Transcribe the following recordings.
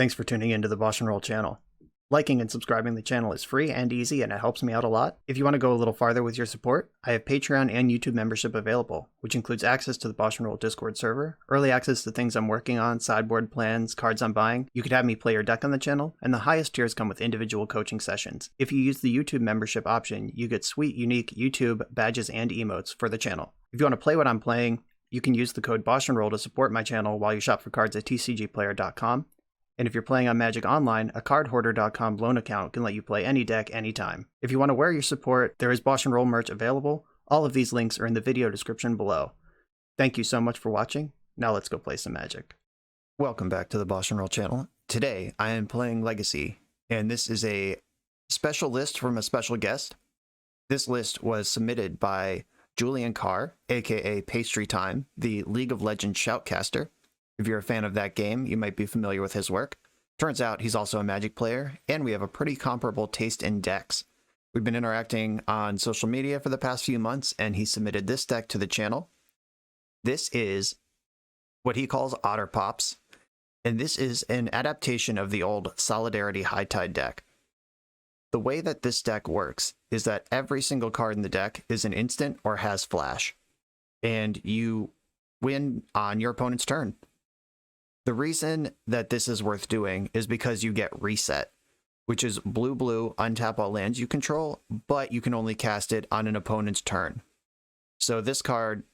Thanks for tuning into the BoshNRoll channel. Liking and subscribing the channel is free and easy, and it helps me out a lot. If you want to go a little farther with your support, I have Patreon and YouTube membership available, which includes access to the BoshNRoll Discord server, early access to things I'm working on, sideboard plans, cards I'm buying. You could have me play your deck on the channel, and the highest tiers come with individual coaching sessions. If you use the YouTube membership option, you get sweet, unique YouTube badges and emotes for the channel. If you want to play what I'm playing, you can use the code BoshNRoll to support my channel while you shop for cards at tcgplayer.com. And if you're playing on Magic Online, a cardhoarder.com loan account can let you play any deck anytime. If you want to wear your support, there is BoshNRoll merch available. All of these links are in the video description below. Thank you so much for watching. Now let's go play some Magic. Welcome back to the BoshNRoll channel. Today I am playing Legacy, and this is a special list from a special guest. This list was submitted by Julian Carr, aka Pastrytime, the League of Legends shoutcaster. If you're a fan of that game, you might be familiar with his work. Turns out he's also a Magic player, and we have a pretty comparable taste in decks. We've been interacting on social media for the past few months, and he submitted this deck to the channel. This is what he calls Otter Pops, and this is an adaptation of the old Solidarity High Tide deck. The way that this deck works is that every single card in the deck is an instant or has flash, and you win on your opponent's turn. The reason that this is worth doing is because you get reset, which is blue-blue, untap all lands you control, but you can only cast it on an opponent's turn. So this card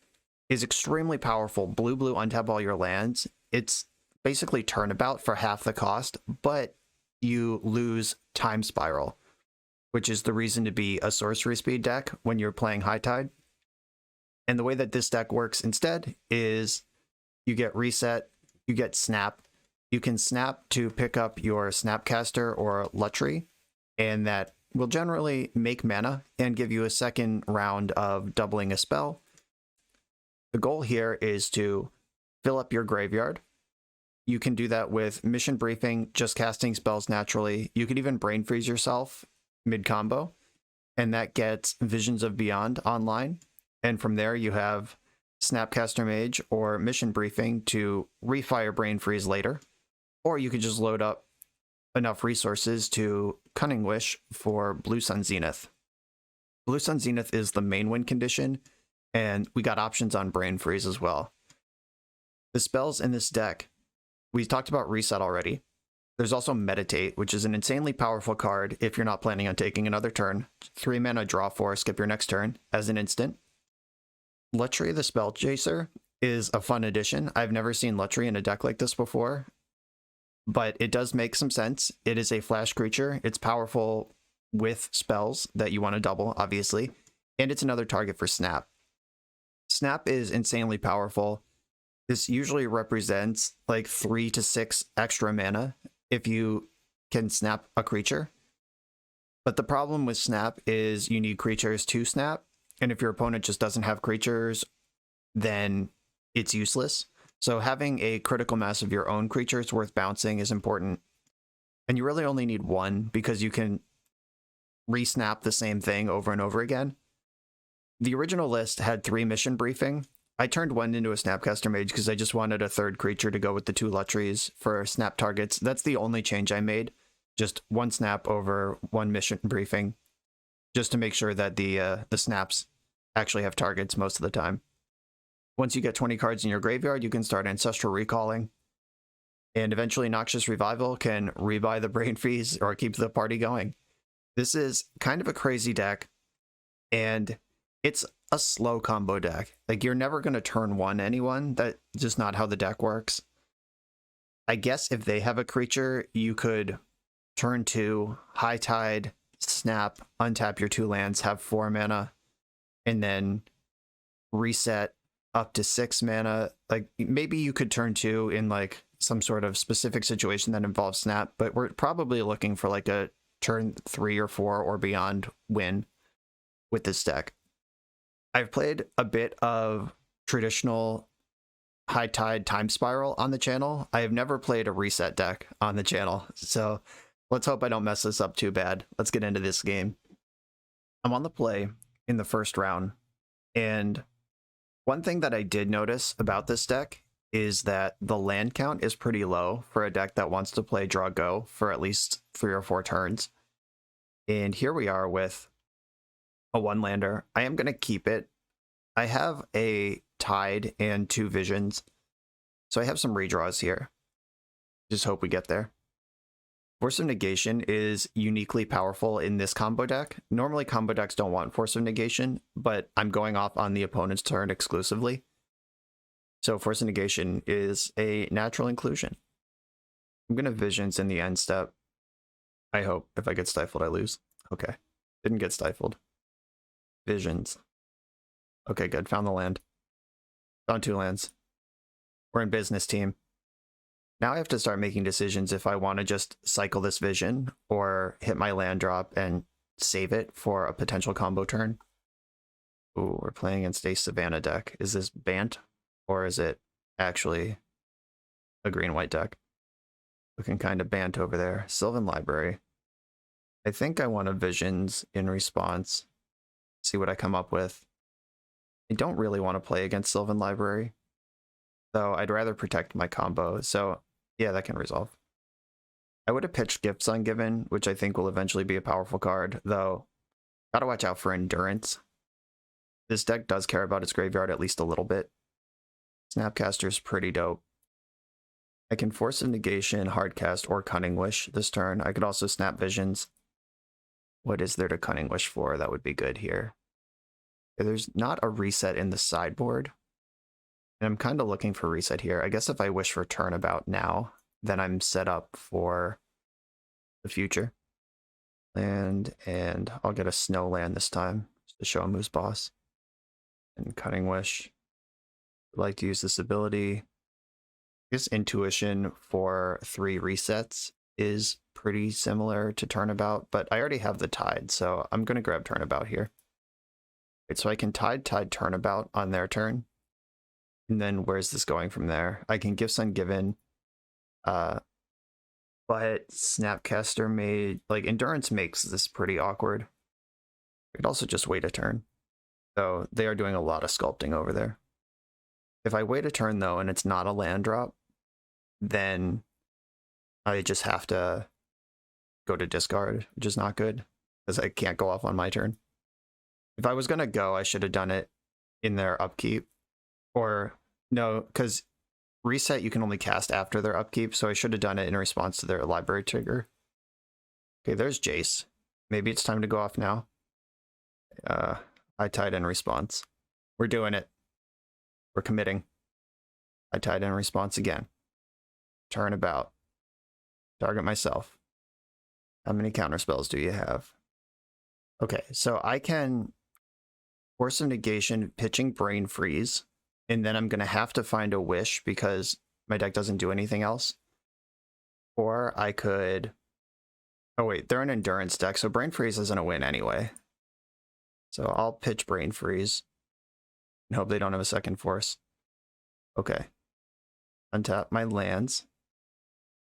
is extremely powerful. Blue-blue, untap all your lands. It's basically turnabout for half the cost, but you lose Time Spiral, which is the reason to be a sorcery speed deck when you're playing High Tide. And the way that this deck works instead is you get reset, you get snap. You can snap to pick up your Snapcaster or Lutri, and that will generally make mana and give you a second round of doubling a spell. The goal here is to fill up your graveyard. You can do that with Mission Briefing, just casting spells naturally. You could even Brain Freeze yourself mid-combo, and that gets Visions of Beyond online. And from there you have Snapcaster Mage or Mission Briefing to refire Brain Freeze later, or you could just load up enough resources to Cunning Wish for Blue Sun Zenith. Blue Sun Zenith is the main win condition, and we got options on Brain Freeze as well. The spells in this deck, we talked about Reset already. There's also Meditate, which is an insanely powerful card if you're not planning on taking another turn. 3 mana, draw 4, skip your next turn as an instant. Lutri the Spell Chaser is a fun addition. I've never seen Lutri in a deck like this before, but it does make some sense. It is a flash creature. It's powerful with spells that you want to double, obviously, and it's another target for Snap. Snap is insanely powerful. This usually represents like 3 to 6 extra mana if you can snap a creature. But the problem with Snap is you need creatures to snap. And if your opponent just doesn't have creatures, then it's useless. So having a critical mass of your own creatures worth bouncing is important. And you really only need one because you can re-snap the same thing over and over again. The original list had 3 Mission Briefing. I turned one into a Snapcaster Mage because I just wanted a third creature to go with the 2 Lutris for snap targets. That's the only change I made. Just 1 snap over 1 Mission Briefing, just to make sure that the snaps actually have targets most of the time. Once you get 20 cards in your graveyard, you can start Ancestral Recalling, and eventually Noxious Revival can rebuy the Brain Freeze or keep the party going. This is kind of a crazy deck, and it's a slow combo deck. Like, you're never going to turn 1 anyone. That's just not how the deck works. I guess if they have a creature, you could turn 2, High Tide, snap, untap your 2 lands, have 4 mana, and then reset up to 6 mana. Like, maybe you could turn 2 in like some sort of specific situation that involves snap, but we're probably looking for like a turn 3 or 4 or beyond win with this deck. I've played a bit of traditional High Tide Time Spiral on the channel. I have never played a reset deck on the channel, so let's hope I don't mess this up too bad. Let's get into this game. I'm on the play in the first round, and one thing that I did notice about this deck is that the land count is pretty low for a deck that wants to play draw go for at least 3 or 4 turns. And here we are with a 1-lander. I am going to keep it. I have a Tide and 2 Visions, so I have some redraws here. Just hope we get there. Force of Negation is uniquely powerful in this combo deck. Normally combo decks don't want Force of Negation, but I'm going off on the opponent's turn exclusively. So Force of Negation is a natural inclusion. I'm going to Visions in the end step. I hope. If I get stifled, I lose. Okay. Didn't get stifled. Visions. Okay, good. Found the land. Found 2 lands. We're in business, team. Now I have to start making decisions if I want to just cycle this Vision or hit my land drop and save it for a potential combo turn. Ooh, we're playing against a Savannah deck. Is this Bant or is it actually a green-white deck? Looking kind of Bant over there. Sylvan Library. I think I want a Visions in response. See what I come up with. I don't really want to play against Sylvan Library, though I'd rather protect my combo, so yeah, that can resolve. I would have pitched Gifts Ungiven, which I think will eventually be a powerful card, though gotta watch out for Endurance. This deck does care about its graveyard at least a little bit. Snapcaster's pretty dope. I can Force of Negation, Hardcast, or Cunning Wish this turn. I could also Snap Visions. What is there to Cunning Wish for? That would be good here. There's not a reset in the sideboard. And I'm kind of looking for reset here. I guess if I wish for Turnabout now, then I'm set up for the future. And I'll get a snow land this time just to show him who's boss. And Cunning Wish. I'd like to use this ability. I guess Intuition for 3 resets is pretty similar to Turnabout, but I already have the Tide, so I'm going to grab Turnabout here. Right, so I can Tide Turnabout on their turn. And then where's this going from there? I can Gifts Ungiven, but Snapcaster Mage, like Endurance makes this pretty awkward. I could also just wait a turn. So they are doing a lot of sculpting over there. If I wait a turn though, and it's not a land drop, then I just have to go to discard, which is not good, because I can't go off on my turn. If I was going to go, I should have done it in their upkeep. Or, no, because reset you can only cast after their upkeep, so I should have done it in response to their library trigger. Okay, there's Jace. Maybe it's time to go off now. I Tide in response. We're doing it. We're committing. I Tide in response again. Turnabout. Target myself. How many counter spells do you have? Okay, so I can Force of Negation, pitching Brain Freeze, and then I'm going to have to find a Wish because my deck doesn't do anything else. Or I could... Oh wait, they're an Endurance deck, so Brain Freeze isn't a win anyway. So I'll pitch Brain Freeze and hope they don't have a second Force. Okay. Untap my lands.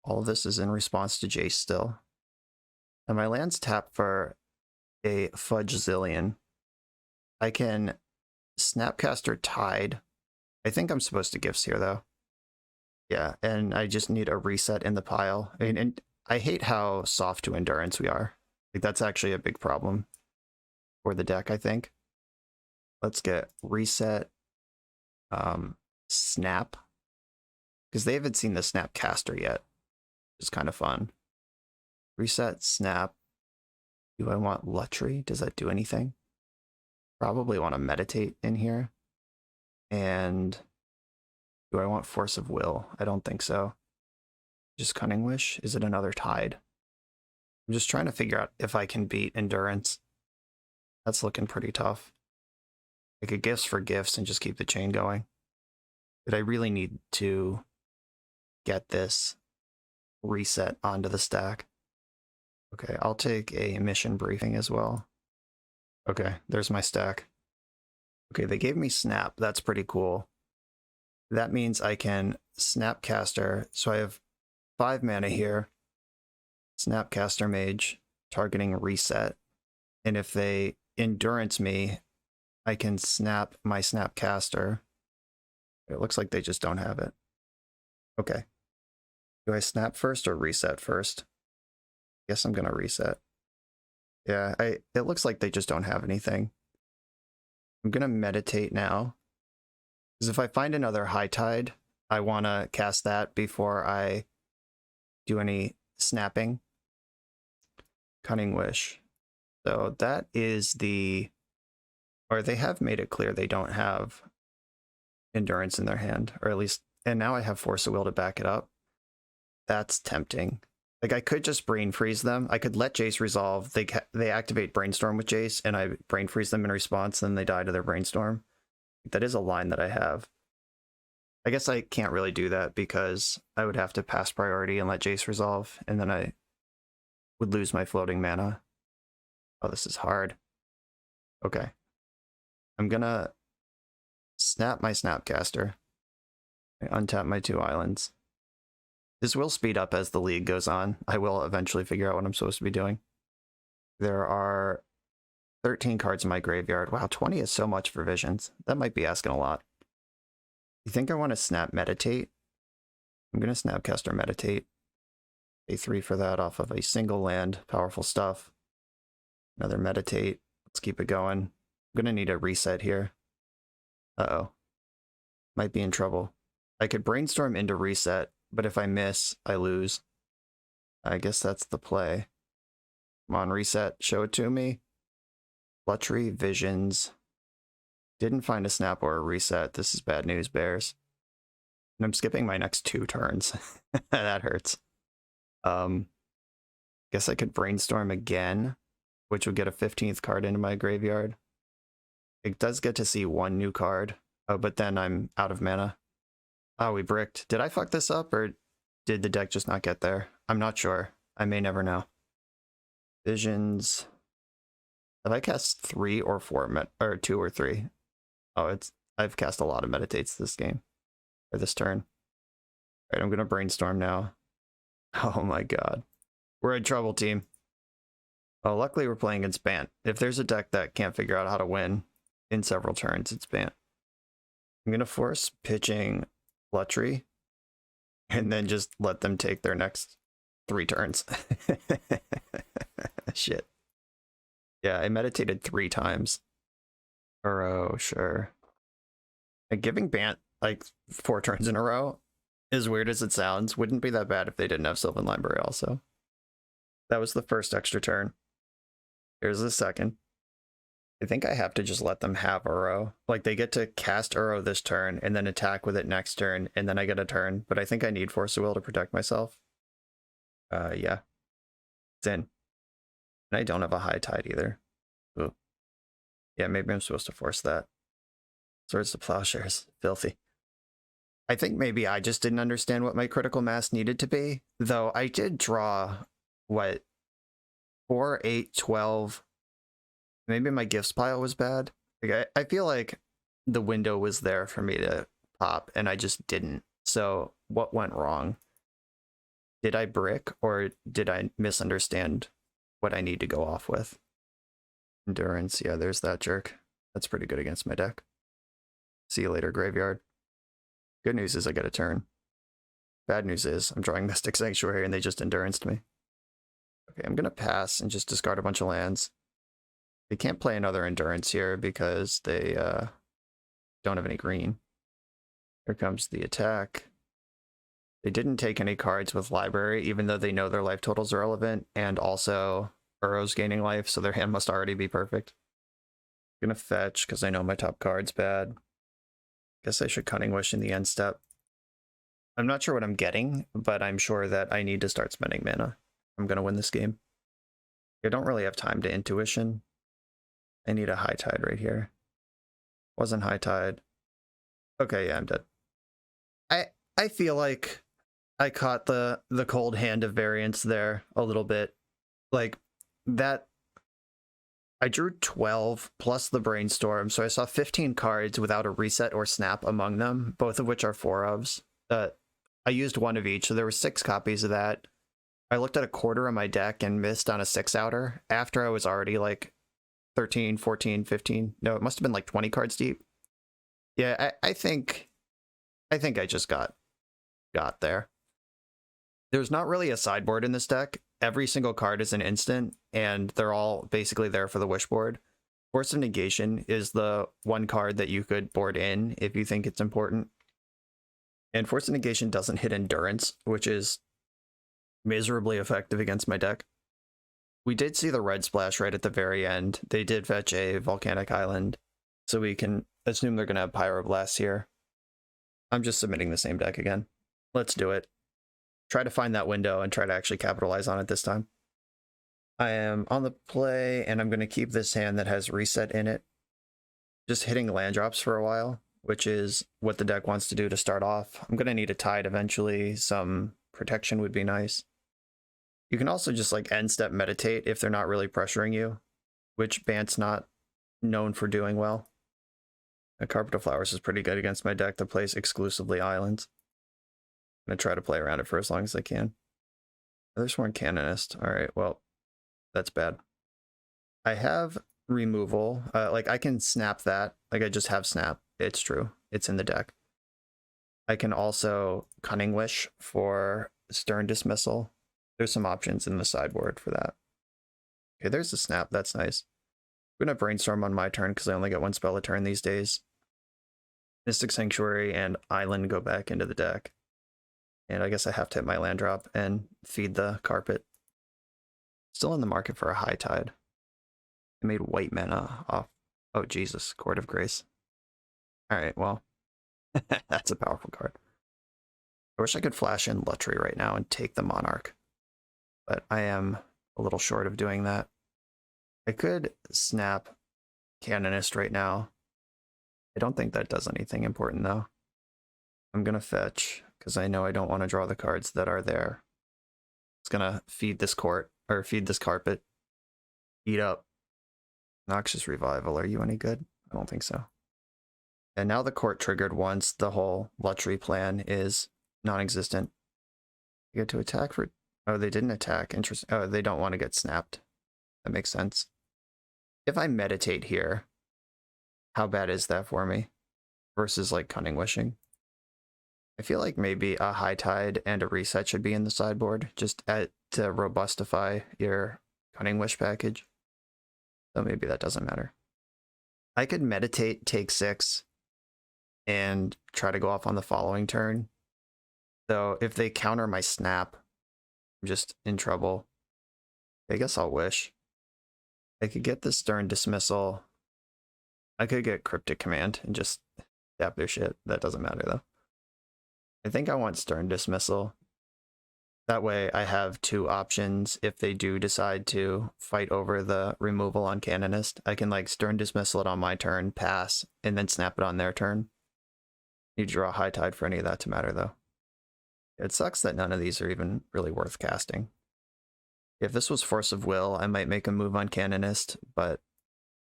All of this is in response to Jace still. And my lands tap for a Fudge Zillion. I can Snapcaster Tide. I think I'm supposed to Gifts here, though. Yeah, and I just need a reset in the pile. I mean, and I hate how soft to Endurance we are. Like, that's actually a big problem for the deck, I think. Let's get Reset, Snap. Because they haven't seen the Snapcaster yet. It's kind of fun. Reset, Snap. Do I want Lutri? Does that do anything? Probably want to Meditate in here. And do I want Force of Will? I don't think so. Just Cunning Wish? Is it another Tide? I'm just trying to figure out if I can beat Endurance. That's looking pretty tough. I could Gifts for Gifts and just keep the chain going. But I really need to get this reset onto the stack. Okay, I'll take a mission briefing as well. Okay, there's my stack. Okay, they gave me Snap. That's pretty cool. That means I can Snapcaster. So I have 5 mana here. Snapcaster Mage, targeting Reset. And if they Endurance me, I can snap my Snapcaster. It looks like they just don't have it. Okay. Do I snap first or reset first? Guess I'm gonna reset. Yeah, it looks like they just don't have anything. I'm gonna meditate now. Because if I find another high tide, I wanna cast that before I do any snapping. Cunning Wish. So that is the, or they have made it clear they don't have endurance in their hand, or at least, and now I have Force of Will to back it up. That's tempting. Like, I could just brain freeze them. I could let Jace resolve. They activate Brainstorm with Jace, and I brain freeze them in response, and they die to their Brainstorm. That is a line that I have. I guess I can't really do that because I would have to pass priority and let Jace resolve, and then I would lose my floating mana. Oh, this is hard. Okay. I'm gonna snap my Snapcaster. I untap my 2 islands. This will speed up as the league goes on. I will eventually figure out what I'm supposed to be doing. There are 13 cards in my graveyard. Wow, 20 is so much for visions. That might be asking a lot. You think I want to snap Meditate? I'm going to Snapcaster Meditate. Pay 3 for that off of a single land. Powerful stuff. Another Meditate. Let's keep it going. I'm going to need a reset here. Uh-oh. Might be in trouble. I could Brainstorm into reset, but if I miss, I lose. I guess that's the play. Come on, reset. Show it to me. Lutri, Visions. Didn't find a snap or a reset. This is bad news, Bears. And I'm skipping my next 2 turns. That hurts. Guess I could Brainstorm again, which would get a 15th card into my graveyard. It does get to see 1 new card. Oh, but then I'm out of mana. Oh, we bricked. Did I fuck this up, or did the deck just not get there? I'm not sure. I may never know. Visions. Have I cast 3 or 4, or 2 or 3? Oh, I've cast a lot of Meditates this game, or this turn. All right, I'm gonna Brainstorm now. Oh my god. We're in trouble, team. Oh, luckily we're playing against Bant. If there's a deck that can't figure out how to win in several turns, it's Bant. I'm gonna force pitching Lutri, and then just let them take their next 3 turns. Shit. Yeah, I meditated 3 times. Oh, sure. Like, giving Bant like 4 turns in a row, as weird as it sounds, wouldn't be that bad if they didn't have Sylvan Library also. That was the first extra turn. Here's the second. I think I have to just let them have Uro. Like, they get to cast Uro this turn and then attack with it next turn, and then I get a turn. But I think I need Force of Will to protect myself. Yeah. It's in. And I don't have a high tide either. Ooh. Yeah, maybe I'm supposed to force that. Swords to Plowshares. Filthy. I think maybe I just didn't understand what my critical mass needed to be. Though I did draw, what, 4, 8, 12... Maybe my gifts pile was bad. Like, I feel like the window was there for me to pop, and I just didn't. So what went wrong? Did I brick, or did I misunderstand what I need to go off with? Endurance, yeah, there's that jerk. That's pretty good against my deck. See you later, graveyard. Good news is I get a turn. Bad news is I'm drawing Mystic Sanctuary, and they just enduranced me. Okay, I'm gonna pass and just discard a bunch of lands. They can't play another endurance here because they don't have any green. Here comes the attack. They didn't take any cards with library, even though they know their life totals are relevant, and also Uro's gaining life, so their hand must already be perfect. I'm gonna fetch because I know my top card's bad. Guess I should Cunning Wish in the end step. I'm not sure what I'm getting, but I'm sure that I need to start spending mana. I'm gonna win this game. I don't really have time to intuition. I need a high tide right here. Wasn't high tide. Okay, yeah, I'm dead. I feel like I caught the cold hand of variance there a little bit. Like, that... I drew 12 plus the Brainstorm, so I saw 15 cards without a reset or snap among them, both of which are 4-ofs. I used 1 of each, so there were 6 copies of that. I looked at a quarter of my deck and missed on a 6-outer after I was already like 13, 14, 15. No, it must have been like 20 cards deep. Yeah, I think I just got got there. There's not really a sideboard in this deck. Every single card is an instant, and they're all basically there for the wish board. Force of Negation is the one card that you could board in if you think it's important. And Force of Negation doesn't hit Endurance, which is miserably effective against my deck. We did see the red splash right at the very end. They did fetch a Volcanic Island, so we can assume they're going to have Pyroblast here. I'm just submitting the same deck again. Let's do it. Try to find that window and try to actually capitalize on it this time. I am on the play, and I'm going to keep this hand that has reset in it. Just hitting land drops for a while, which is what the deck wants to do to start off. I'm going to need a Tide eventually. Some protection would be nice. You can also just like end step meditate if they're not really pressuring you, which Bant's not known for doing well. The Carpet of Flowers is pretty good against my deck that plays exclusively islands. I'm going to try to play around it for as long as I can. There's one Canonist. All right, well, that's bad. I have removal. Like I can snap that. Like I just have snap. It's true. It's in the deck. I can also Cunning Wish for Stern Dismissal. There's some options in the sideboard for that. Okay, there's the snap. That's nice. I'm going to Brainstorm on my turn because I only get one spell a turn these days. Mystic Sanctuary and Island go back into the deck. And I guess I have to hit my land drop and feed the carpet. Still in the market for a high tide. I made white mana off. Oh, Jesus. Court of Grace. Alright, well. That's a powerful card. I wish I could flash in Lutri right now and take the Monarch. But I am a little short of doing that. I could snap Canonist right now. I don't think that does anything important, though. I'm going to fetch, because I know I don't want to draw the cards that are there. It's going to feed this court, or feed this carpet. Eat up. Noxious Revival, are you any good? I don't think so. And now the court triggered once the whole Lutri plan is non-existent. You get to attack for... Oh, they didn't attack. Interesting. Oh, they don't want to get snapped. That makes sense. If I meditate here, how bad is that for me? Versus like Cunning Wishing. I feel like maybe a High Tide and a Reset should be in the sideboard, just to robustify your Cunning Wish package. So maybe that doesn't matter. I could meditate, take 6, and try to go off on the following turn. So if they counter my snap, I'm just in trouble. I guess I'll wish. I could get the Stern Dismissal. I could get Cryptic Command and just tap their shit. That doesn't matter though. I think I want Stern Dismissal. That way I have 2 options if they do decide to fight over the removal on Canonist. I can like Stern Dismissal it on my turn, pass, and then snap it on their turn. You draw High Tide for any of that to matter though. It sucks that none of these are even really worth casting. If this was Force of Will, I might make a move on Canonist, but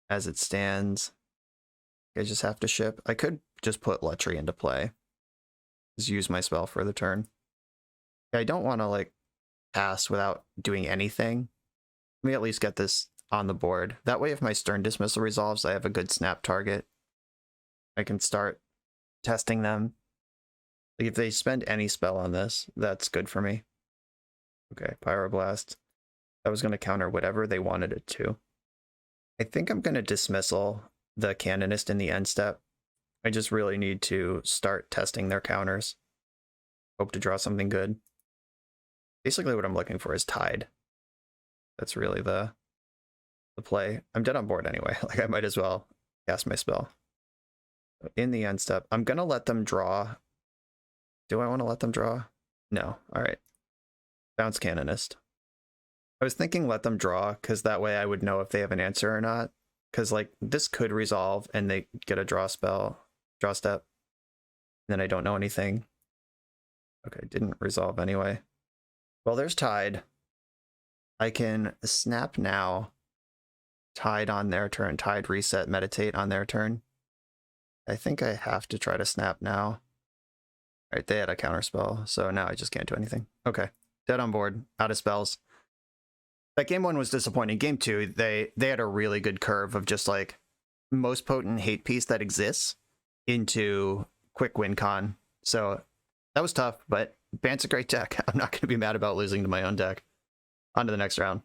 as it stands, I just have to ship. I could just put Lutri into play. Just use my spell for the turn. I don't want to like pass without doing anything. Let me at least get this on the board. That way if my Stern Dismissal resolves, I have a good snap target. I can start testing them. Like if they spend any spell on this, that's good for me. Okay, Pyroblast. That was going to counter whatever they wanted it to. I think I'm going to Dismissal the Canonist in the end step. I just really need to start testing their counters. Hope to draw something good. Basically what I'm looking for is Tide. That's really the play. I'm dead on board anyway. Like I might as well cast my spell. In the end step, I'm going to let them draw. Do I want to let them draw? No. All right. Bounce Canonist. I was thinking let them draw, because that way I would know if they have an answer or not. Because like this could resolve and they get a draw spell, draw step. And then I don't know anything. Okay, didn't resolve anyway. Well, there's Tide. I can snap now. Tide on their turn. Tide, reset, meditate on their turn. I think I have to try to snap now. Alright, they had a counterspell, so now I just can't do anything. Okay, dead on board, out of spells. That game 1 was disappointing. Game 2, they had a really good curve of just like most potent hate piece that exists into quick win con. So That was tough, but Bant's a great deck. I'm not going to be mad about losing to my own deck. On to the next round.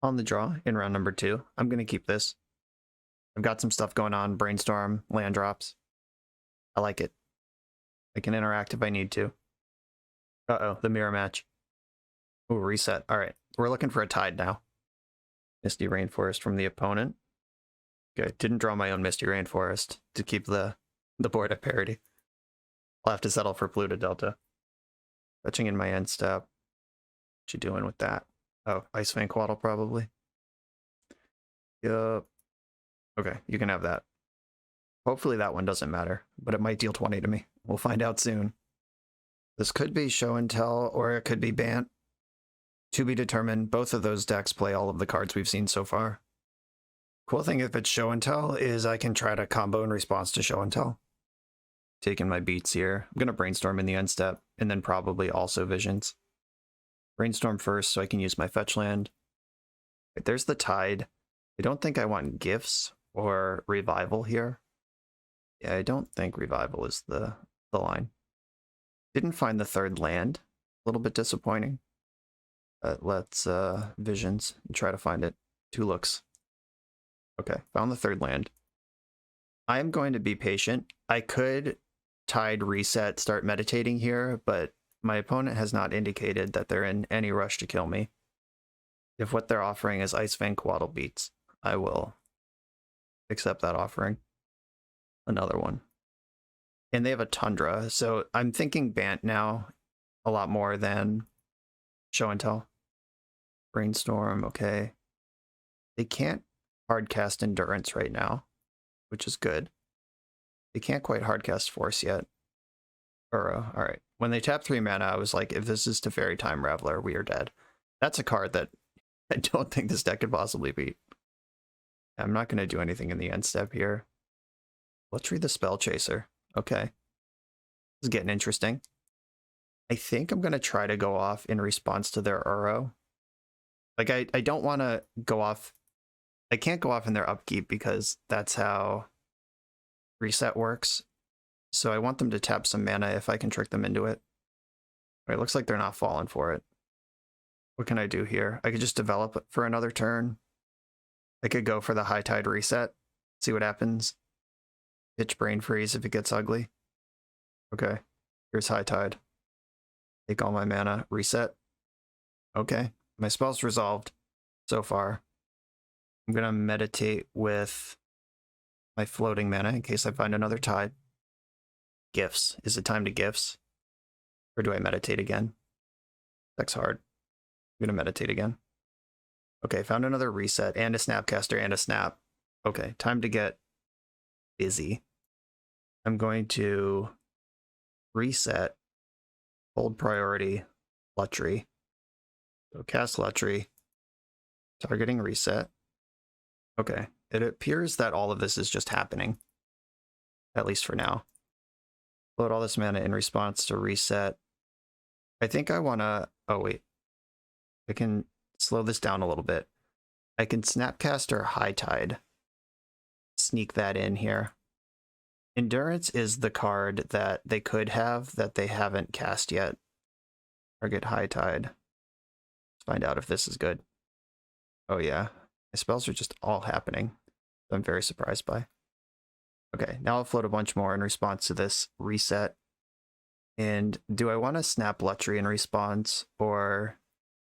On the draw in round number 2, I'm going to keep this. I've got some stuff going on, brainstorm, land drops. I like it. I can interact if I need to. Uh-oh, the mirror match. Ooh, reset. All right, we're looking for a tide now. Misty Rainforest from the opponent. Good, didn't draw my own Misty Rainforest to keep the board at parity. I'll have to settle for Pluto Delta. Fetching in my end step. What you doing with that? Oh, Ice Vanquaddle probably. Yup. Okay, you can have that. Hopefully that one doesn't matter, but it might deal 20 to me. We'll find out soon. This could be Show and Tell, or it could be Bant. To be determined. Both of those decks play all of the cards we've seen so far. Cool thing if it's Show and Tell is I can try to combo in response to Show and Tell. Taking my beats here. I'm going to Brainstorm in the end step, and then probably also Visions. Brainstorm first so I can use my fetch land. Right, there's the tide. I don't think I want Gifts or Revival here. Yeah, I don't think Revival is the line. Didn't find the third land. A little bit disappointing. Let's Visions and try to find it. 2 looks. Okay, found the third land. I am going to be patient. I could tide reset, start meditating here, but my opponent has not indicated that they're in any rush to kill me. If what they're offering is Ice Vanquaddle beats, I will accept that offering. Another one. And they have a Tundra, so I'm thinking Bant now a lot more than Show and Tell. Brainstorm, okay. They can't hardcast Endurance right now, which is good. They can't quite hardcast Force yet. Burrow, alright. When they tap 3 mana, I was like, if this is Teferi Time Raveler, we are dead. That's a card that I don't think this deck could possibly beat. I'm not going to do anything in the end step here. Let's read the Spell Chaser. Okay. This is getting interesting. I think I'm going to try to go off in response to their Uro. Like, I don't want to go off. I can't go off in their upkeep because that's how reset works. So I want them to tap some mana if I can trick them into it. All right, looks like they're not falling for it. What can I do here? I could just develop it for another turn. I could go for the High Tide reset, see what happens. Pitch Brain Freeze if it gets ugly. Okay, here's High Tide. Take all my mana, reset. Okay, my spell's resolved so far. I'm gonna meditate with my floating mana in case I find another tide. Gifts. Is it time to Gifts? Or do I meditate again? Deck's hard. I'm gonna meditate again. Okay, found another reset and a Snapcaster and a snap. Okay, time to get busy. I'm going to reset, hold priority, Lutri. So cast Lutri, targeting reset. Okay, it appears that all of this is just happening, at least for now. Load all this mana in response to reset. I think I want to... Oh, wait. I can slow this down a little bit. I can Snapcaster High Tide. Sneak that in here. Endurance is the card that they could have that they haven't cast yet. Target High Tide. Let's find out if this is good. Oh yeah, my spells are just all happening. I'm very surprised by. Okay, now I'll float a bunch more in response to this reset. And do I want to snap Lutri in response, or...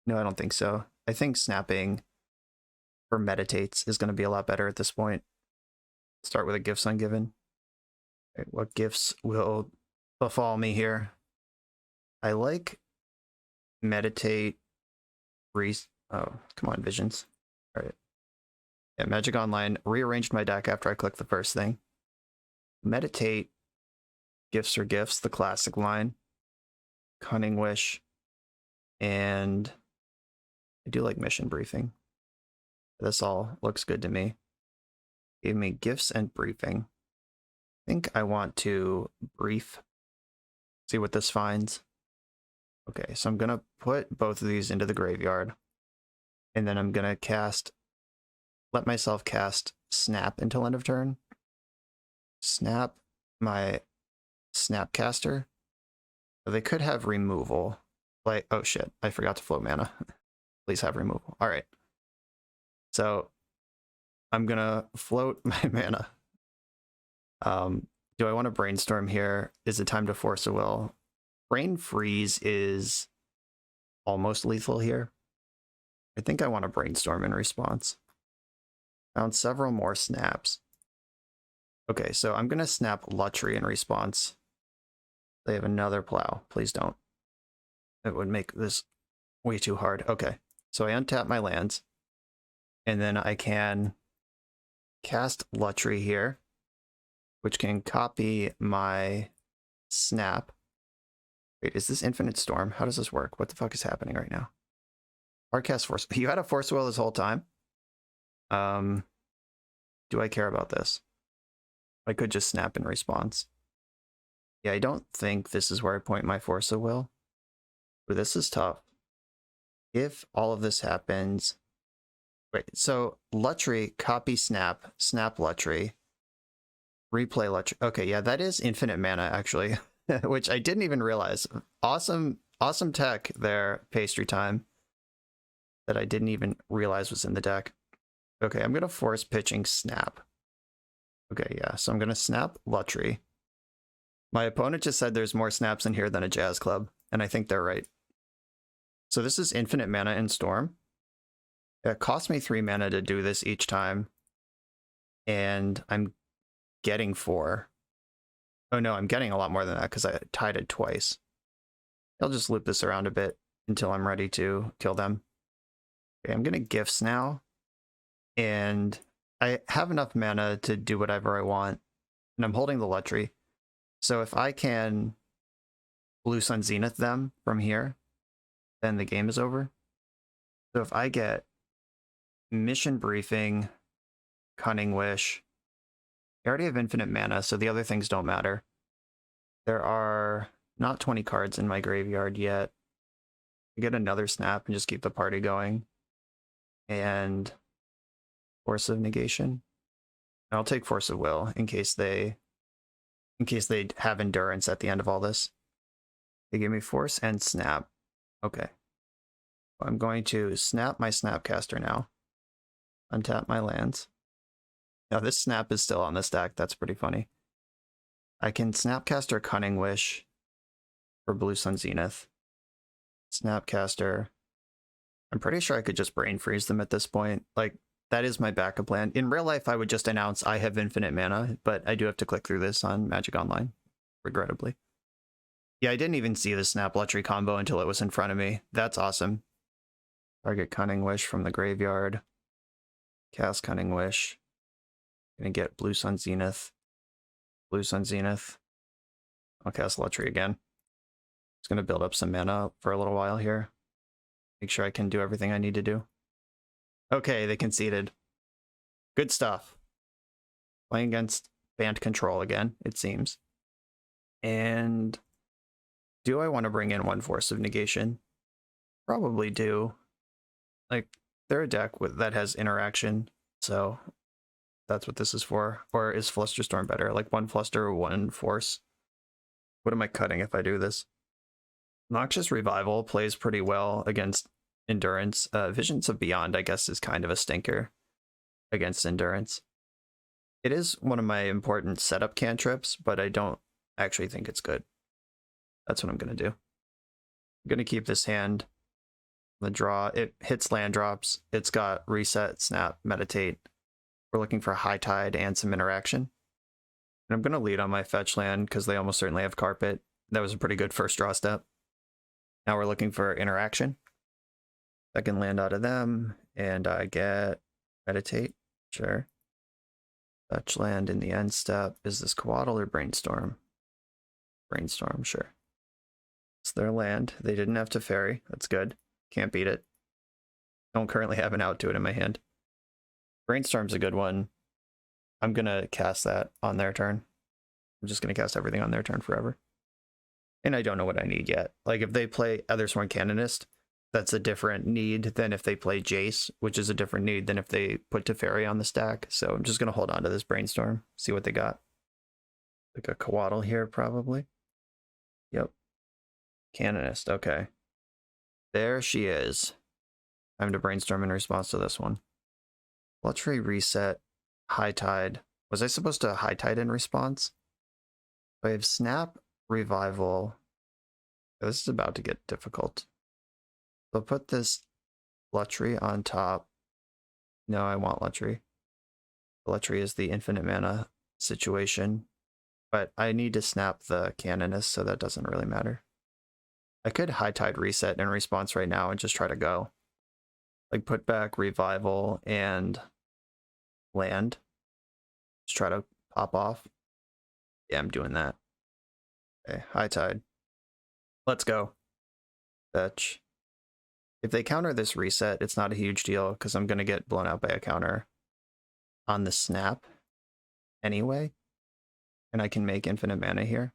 No, I don't think so. I think snapping for meditates is going to be a lot better at this point. Start with a Gifts Ungiven. Okay, what gifts will befall me here? I like meditate. Oh, come on, Visions. All right. Yeah, Magic Online rearranged my deck after I clicked the first thing. Meditate. Gifts or Gifts, the classic line. Cunning Wish. And I do like Mission Briefing. This all looks good to me. Gave me Gifts and Briefing. I think I want to brief. See what this finds. Okay, so I'm going to put both of these into the graveyard. And then I'm going to cast... Let myself cast Snap until end of turn. Snap my Snapcaster. They could have removal. Like, oh shit, I forgot to float mana. Please have removal. All right. So I'm gonna float my mana. Do I want to brainstorm here? Is it time to force a will? Brain freeze is almost lethal here. I think I want to brainstorm in response. Found several more snaps. Okay, so I'm gonna snap Lutri in response. They have another plow. Please don't. It would make this way too hard. Okay, so I untap my lands, and then I can cast Lutri here, which can copy my snap. Wait, is this Infinite Storm? How does this work? What the fuck is happening right now? Hardcast Force. You had a Force Will this whole time? Do I care about this? I could just snap in response. Yeah, I don't think this is where I point my Force of Will. But this is tough. If all of this happens... Wait, so Lutri, copy snap, snap Lutri, replay Lutri. Okay, yeah, that is infinite mana, actually. Which I didn't even realize. Awesome tech there, Pastrytime, that I didn't even realize was in the deck. Okay, I'm going to force pitching snap. Okay, yeah, so I'm going to snap Lutri. My opponent just said there's more snaps in here than a jazz club, and I think they're right. So this is infinite mana in Storm. It cost me 3 mana to do this each time, and I'm getting 4. Oh no, I'm getting a lot more than that because I tied it twice. I'll just loop this around a bit until I'm ready to kill them. Okay, I'm going to gifts now, and I have enough mana to do whatever I want, and I'm holding the Lutri. So if I can Blue Sun Zenith them from here, then the game is over. So if I get Mission Briefing, Cunning Wish, I already have infinite mana, so the other things don't matter. There are not 20 cards in my graveyard yet. I get another snap and just keep the party going. And Force of Negation. I'll take Force of Will in case they have endurance at the end of all this. They give me Force and Snap. Okay. I'm going to snap my Snapcaster now. Untap my lands. Now this snap is still on this deck. That's pretty funny. I can Snapcaster Cunning Wish for Blue Sun Zenith. Snapcaster. I'm pretty sure I could just brain freeze them at this point. Like, that is my backup plan. In real life, I would just announce I have infinite mana, but I do have to click through this on Magic Online, regrettably. Yeah, I didn't even see the Snap Lutri combo until it was in front of me. That's awesome. Target Cunning Wish from the graveyard. Cast Cunning Wish. Gonna get Blue Sun Zenith. Blue Sun Zenith. I'll cast Lutri again. Just gonna build up some mana for a little while here. Make sure I can do everything I need to do. Okay, they conceded. Good stuff. Playing against Band Control again, it seems. And do I want to bring in one Force of Negation? Probably do. Like, they're a deck that has interaction, so that's what this is for. Or is Flusterstorm better? Like, one Fluster, one Force. What am I cutting if I do this? Noxious Revival plays pretty well against Endurance. Visions of Beyond, I guess, is kind of a stinker against Endurance. It is one of my important setup cantrips, but I don't actually think it's good. That's what I'm going to do. I'm going to keep this hand. The draw, it hits land drops. It's got Reset, Snap, Meditate. We're looking for High Tide and some interaction. And I'm going to lead on my fetch land because they almost certainly have Carpet. That was a pretty good first draw step. Now we're looking for interaction. Second land out of them, and I get Meditate. Sure. Fetch land in the end step. Is this Coatl or Brainstorm? Brainstorm, sure. It's their land. They didn't have to ferry. That's good. Can't beat it. Don't currently have an out to it in my hand. Brainstorm's a good one. I'm going to cast that on their turn. I'm just going to cast everything on their turn forever. And I don't know what I need yet. Like, if they play Ethersworn Canonist, that's a different need than if they play Jace, which is a different need than if they put Teferi on the stack. So I'm just going to hold on to this Brainstorm, see what they got. Like a Coatl here, probably. Yep. Canonist, okay. There she is. Time to brainstorm in response to this one. Lutri reset, High Tide. Was I supposed to High Tide in response? I have Snap, Revival. This is about to get difficult. So put this Lutri on top. No, I want Lutri. Lutri is the infinite mana situation, but I need to snap the Canonist, so that doesn't really matter. I could High Tide reset in response right now and just try to go. Like put back Revival and land. Just try to pop off. Yeah, I'm doing that. Okay, High Tide. Let's go. Fetch. If they counter this reset, it's not a huge deal because I'm going to get blown out by a counter on the snap anyway. And I can make infinite mana here.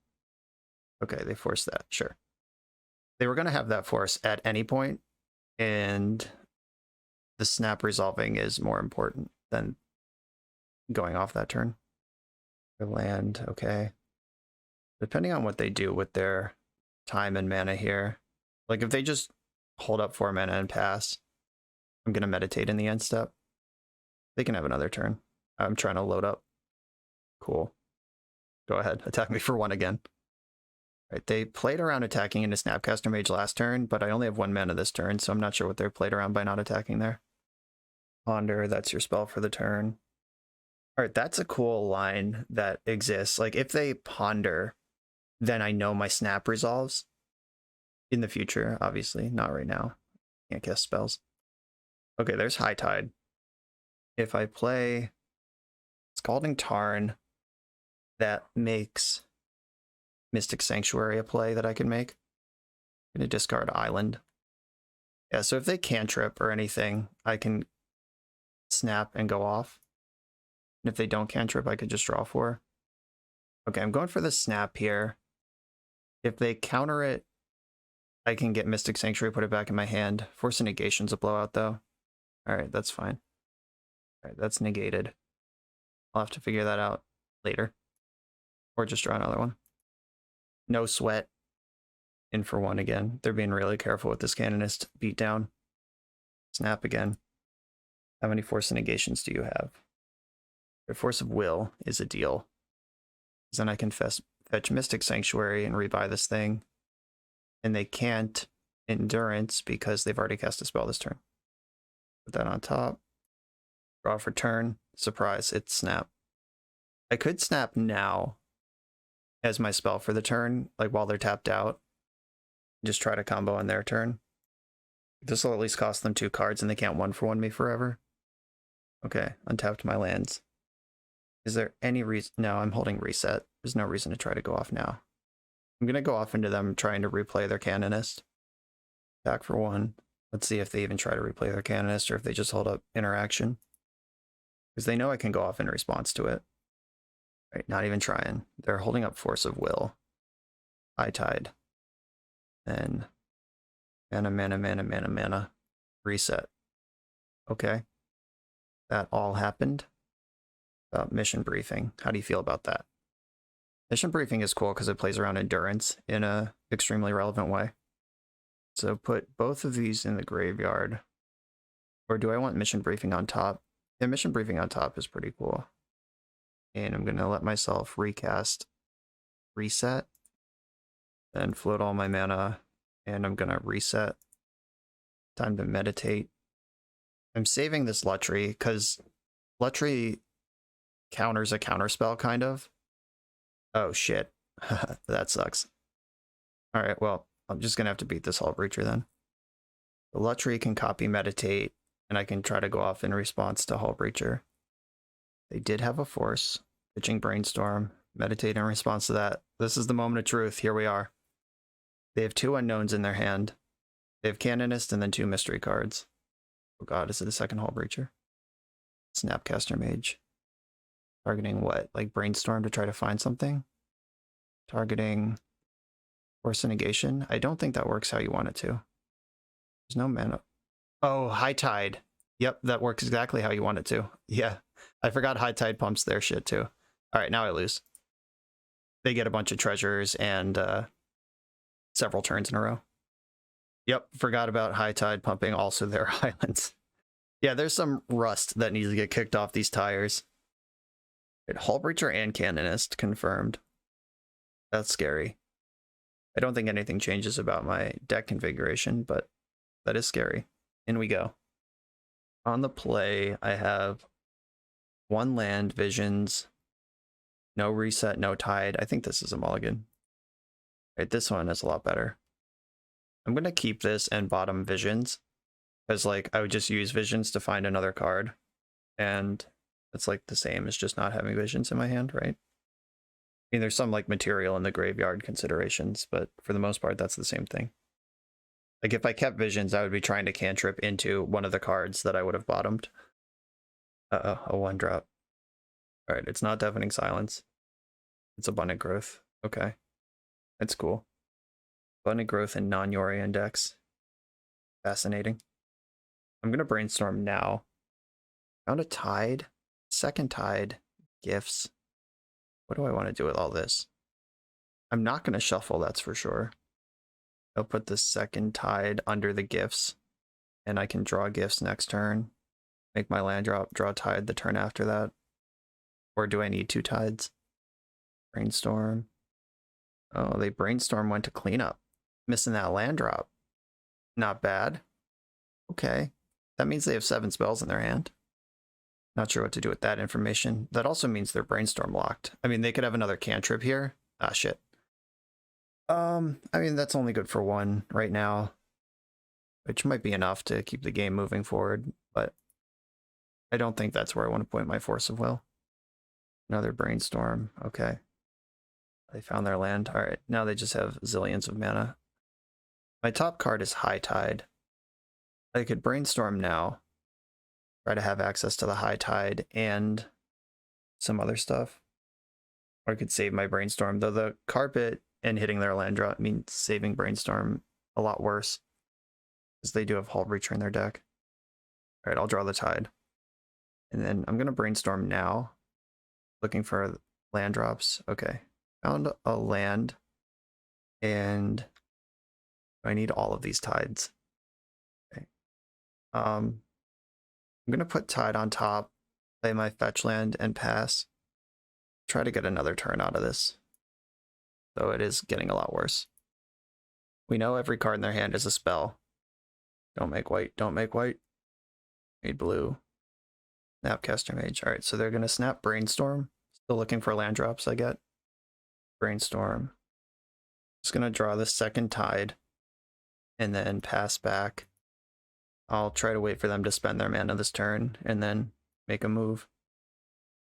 Okay, they forced that, sure. They were going to have that force at any point, and the snap resolving is more important than going off that turn. The land, okay. Depending on what they do with their time and mana here, like if they just hold up 4 mana and pass, I'm going to meditate in the end step. They can have another turn. I'm trying to load up. Cool. Go ahead, attack me for 1 again. Right, they played around attacking into Snapcaster Mage last turn, but I only have 1 mana this turn, so I'm not sure what they're played around by not attacking there. Ponder, that's your spell for the turn. All right, that's a cool line that exists. Like if they ponder, then I know my snap resolves in the future, obviously, not right now. Can't cast spells. Okay, there's High Tide. If I play Scalding Tarn, that makes Mystic Sanctuary a play that I can make. I'm going to discard Island. Yeah, so if they cantrip or anything, I can snap and go off. And if they don't cantrip, I could just draw 4. Okay, I'm going for the snap here. If they counter it, I can get Mystic Sanctuary, put it back in my hand. Force of Negation's a blowout, though. Alright, that's fine. Alright, that's negated. I'll have to figure that out later. Or just draw another one. No sweat. In for 1 again. They're being really careful with this Canonist beatdown. Snap again. How many Force of Negations do you have? Their Force of Will is a deal. Then I can fetch Mystic Sanctuary and rebuy this thing. And they can't Endurance because they've already cast a spell this turn. Put that on top. Draw for turn. Surprise, it's Snap. I could Snap now as my spell for the turn, like while they're tapped out. Just try to combo on their turn. This will at least cost them 2 cards and they can't 1-for-1 me forever. Okay, untapped my lands. Is there any reason? No, I'm holding reset. There's no reason to try to go off now. I'm going to go off into them trying to replay their Canonist. Back for 1. Let's see if they even try to replay their Canonist or if they just hold up interaction. Because they know I can go off in response to it. Right, not even trying. They're holding up Force of Will. High Tide. And mana. Reset. Okay. That all happened. Mission Briefing. How do you feel about that? Mission Briefing is cool because it plays around Endurance in a extremely relevant way. So put both of these in the graveyard. Or do I want Mission Briefing on top? Yeah, Mission Briefing on top is pretty cool. And I'm going to let myself recast Reset. Then float all my mana. And I'm going to reset. Time to meditate. I'm saving this Lutri because Lutri counters a counterspell, kind of. Oh, shit. That sucks. Alright, well, I'm just going to have to beat this Hull Breacher then. The Lutri can copy Meditate, and I can try to go off in response to Hull Breacher. They did have a force. Pitching Brainstorm. Meditate in response to that. This is the moment of truth. Here we are. They have 2 unknowns in their hand. They have Canonist and then 2 mystery cards. Oh god, is it a second Hull Breacher? Snapcaster Mage. Targeting what? Like Brainstorm to try to find something? Targeting Force of Negation? I don't think that works how you want it to. There's no mana. Oh, High Tide. Yep, that works exactly how you want it to. Yeah, I forgot High Tide pumps their shit too. Alright, now I lose. They get a bunch of treasures and several turns in a row. Yep, forgot about High Tide pumping also their islands. Yeah, there's some rust that needs to get kicked off these tires. Hull Breacher and Canonist confirmed. That's scary. I don't think anything changes about my deck configuration, but that is scary. In we go. On the play, I have 1 land, Visions, no reset, no tide. I think this is a mulligan. Right, this one is a lot better. I'm going to keep this and bottom Visions, because like I would just use Visions to find another card, and it's like the same as just not having Visions in my hand, right? I mean, there's some like material in the graveyard considerations, but for the most part, that's the same thing. Like if I kept Visions, I would be trying to cantrip into one of the cards that I would have bottomed. Uh-oh, a 1-drop. All right, it's not Deafening Silence. It's Abundant Growth. Okay, that's cool. Abundant Growth in non-Yorion decks. Fascinating. I'm going to brainstorm now. Found a Tide. Second Tide. Gifts. What do I want to do with all this? I'm not going to shuffle, that's for sure. I'll put the second Tide under the gifts, and I can draw gifts next turn. Make my land drop, draw Tide the turn after that. Or do I need 2 Tides? Brainstorm. Oh, they Brainstorm went to cleanup. Missing that land drop. Not bad. Okay. That means they have 7 spells in their hand. Not sure what to do with that information. That also means they're Brainstorm locked. I mean, they could have another cantrip here. Ah, shit. I mean, that's only good for 1 right now, which might be enough to keep the game moving forward, but I don't think that's where I want to point my Force of Will. Another Brainstorm. Okay. They found their land. All right. Now they just have zillions of mana. My top card is High Tide. I could Brainstorm now. Try to have access to the High Tide and some other stuff. Or I could save my Brainstorm, though the Carpet and hitting their land drop means saving Brainstorm a lot worse, because they do have Hull Breacher in their deck. All right, I'll draw the Tide. And then I'm going to Brainstorm now, looking for land drops. Okay, found a land, and I need all of these Tides. Okay. I'm going to put Tide on top, play my fetch land, and pass. Try to get another turn out of this. Though it is getting a lot worse. We know every card in their hand is a spell. Don't make white, don't make white. Made blue. Snapcaster Mage. Alright, so they're going to snap Brainstorm. Still looking for land drops, I get. Brainstorm. Just going to draw the second Tide. And then pass back. I'll try to wait for them to spend their mana this turn, and then make a move.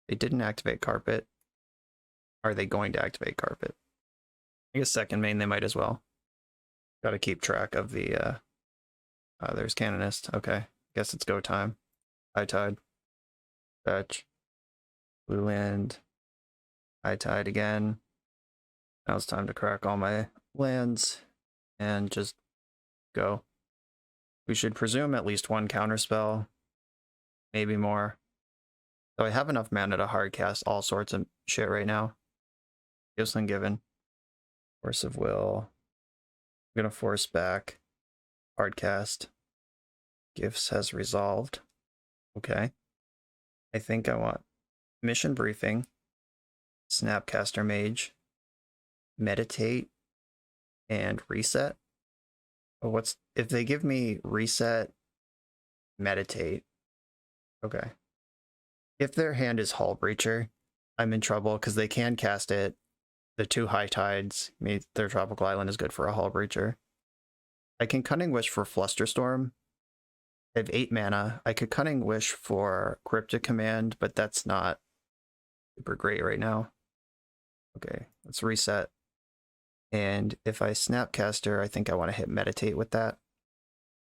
They didn't activate Carpet. Are they going to activate Carpet? I guess second main they might as well. Got to keep track of the, there's Canonist. Okay, guess it's go time. High Tide. Fetch. Blue land. High Tide again. Now it's time to crack all my lands and just go. We should presume at least 1 counterspell, maybe more. So I have enough mana to hardcast all sorts of shit right now. Ghostland Given. Force of Will. I'm going to force back. Hardcast. Gifts has resolved. Okay. I think I want Mission Briefing. Snapcaster Mage. Meditate. And Reset. Oh, what's if they give me Reset, Meditate? Okay. If their hand is Hull Breacher, I'm in trouble because they can cast it. The 2 High Tides, their Tropical Island is good for a Hull Breacher. I can Cunning Wish for Flusterstorm. I have 8 mana. I could Cunning Wish for Cryptic Command, but that's not super great right now. Okay, let's reset. And if I Snapcaster, I think I want to hit Meditate with that.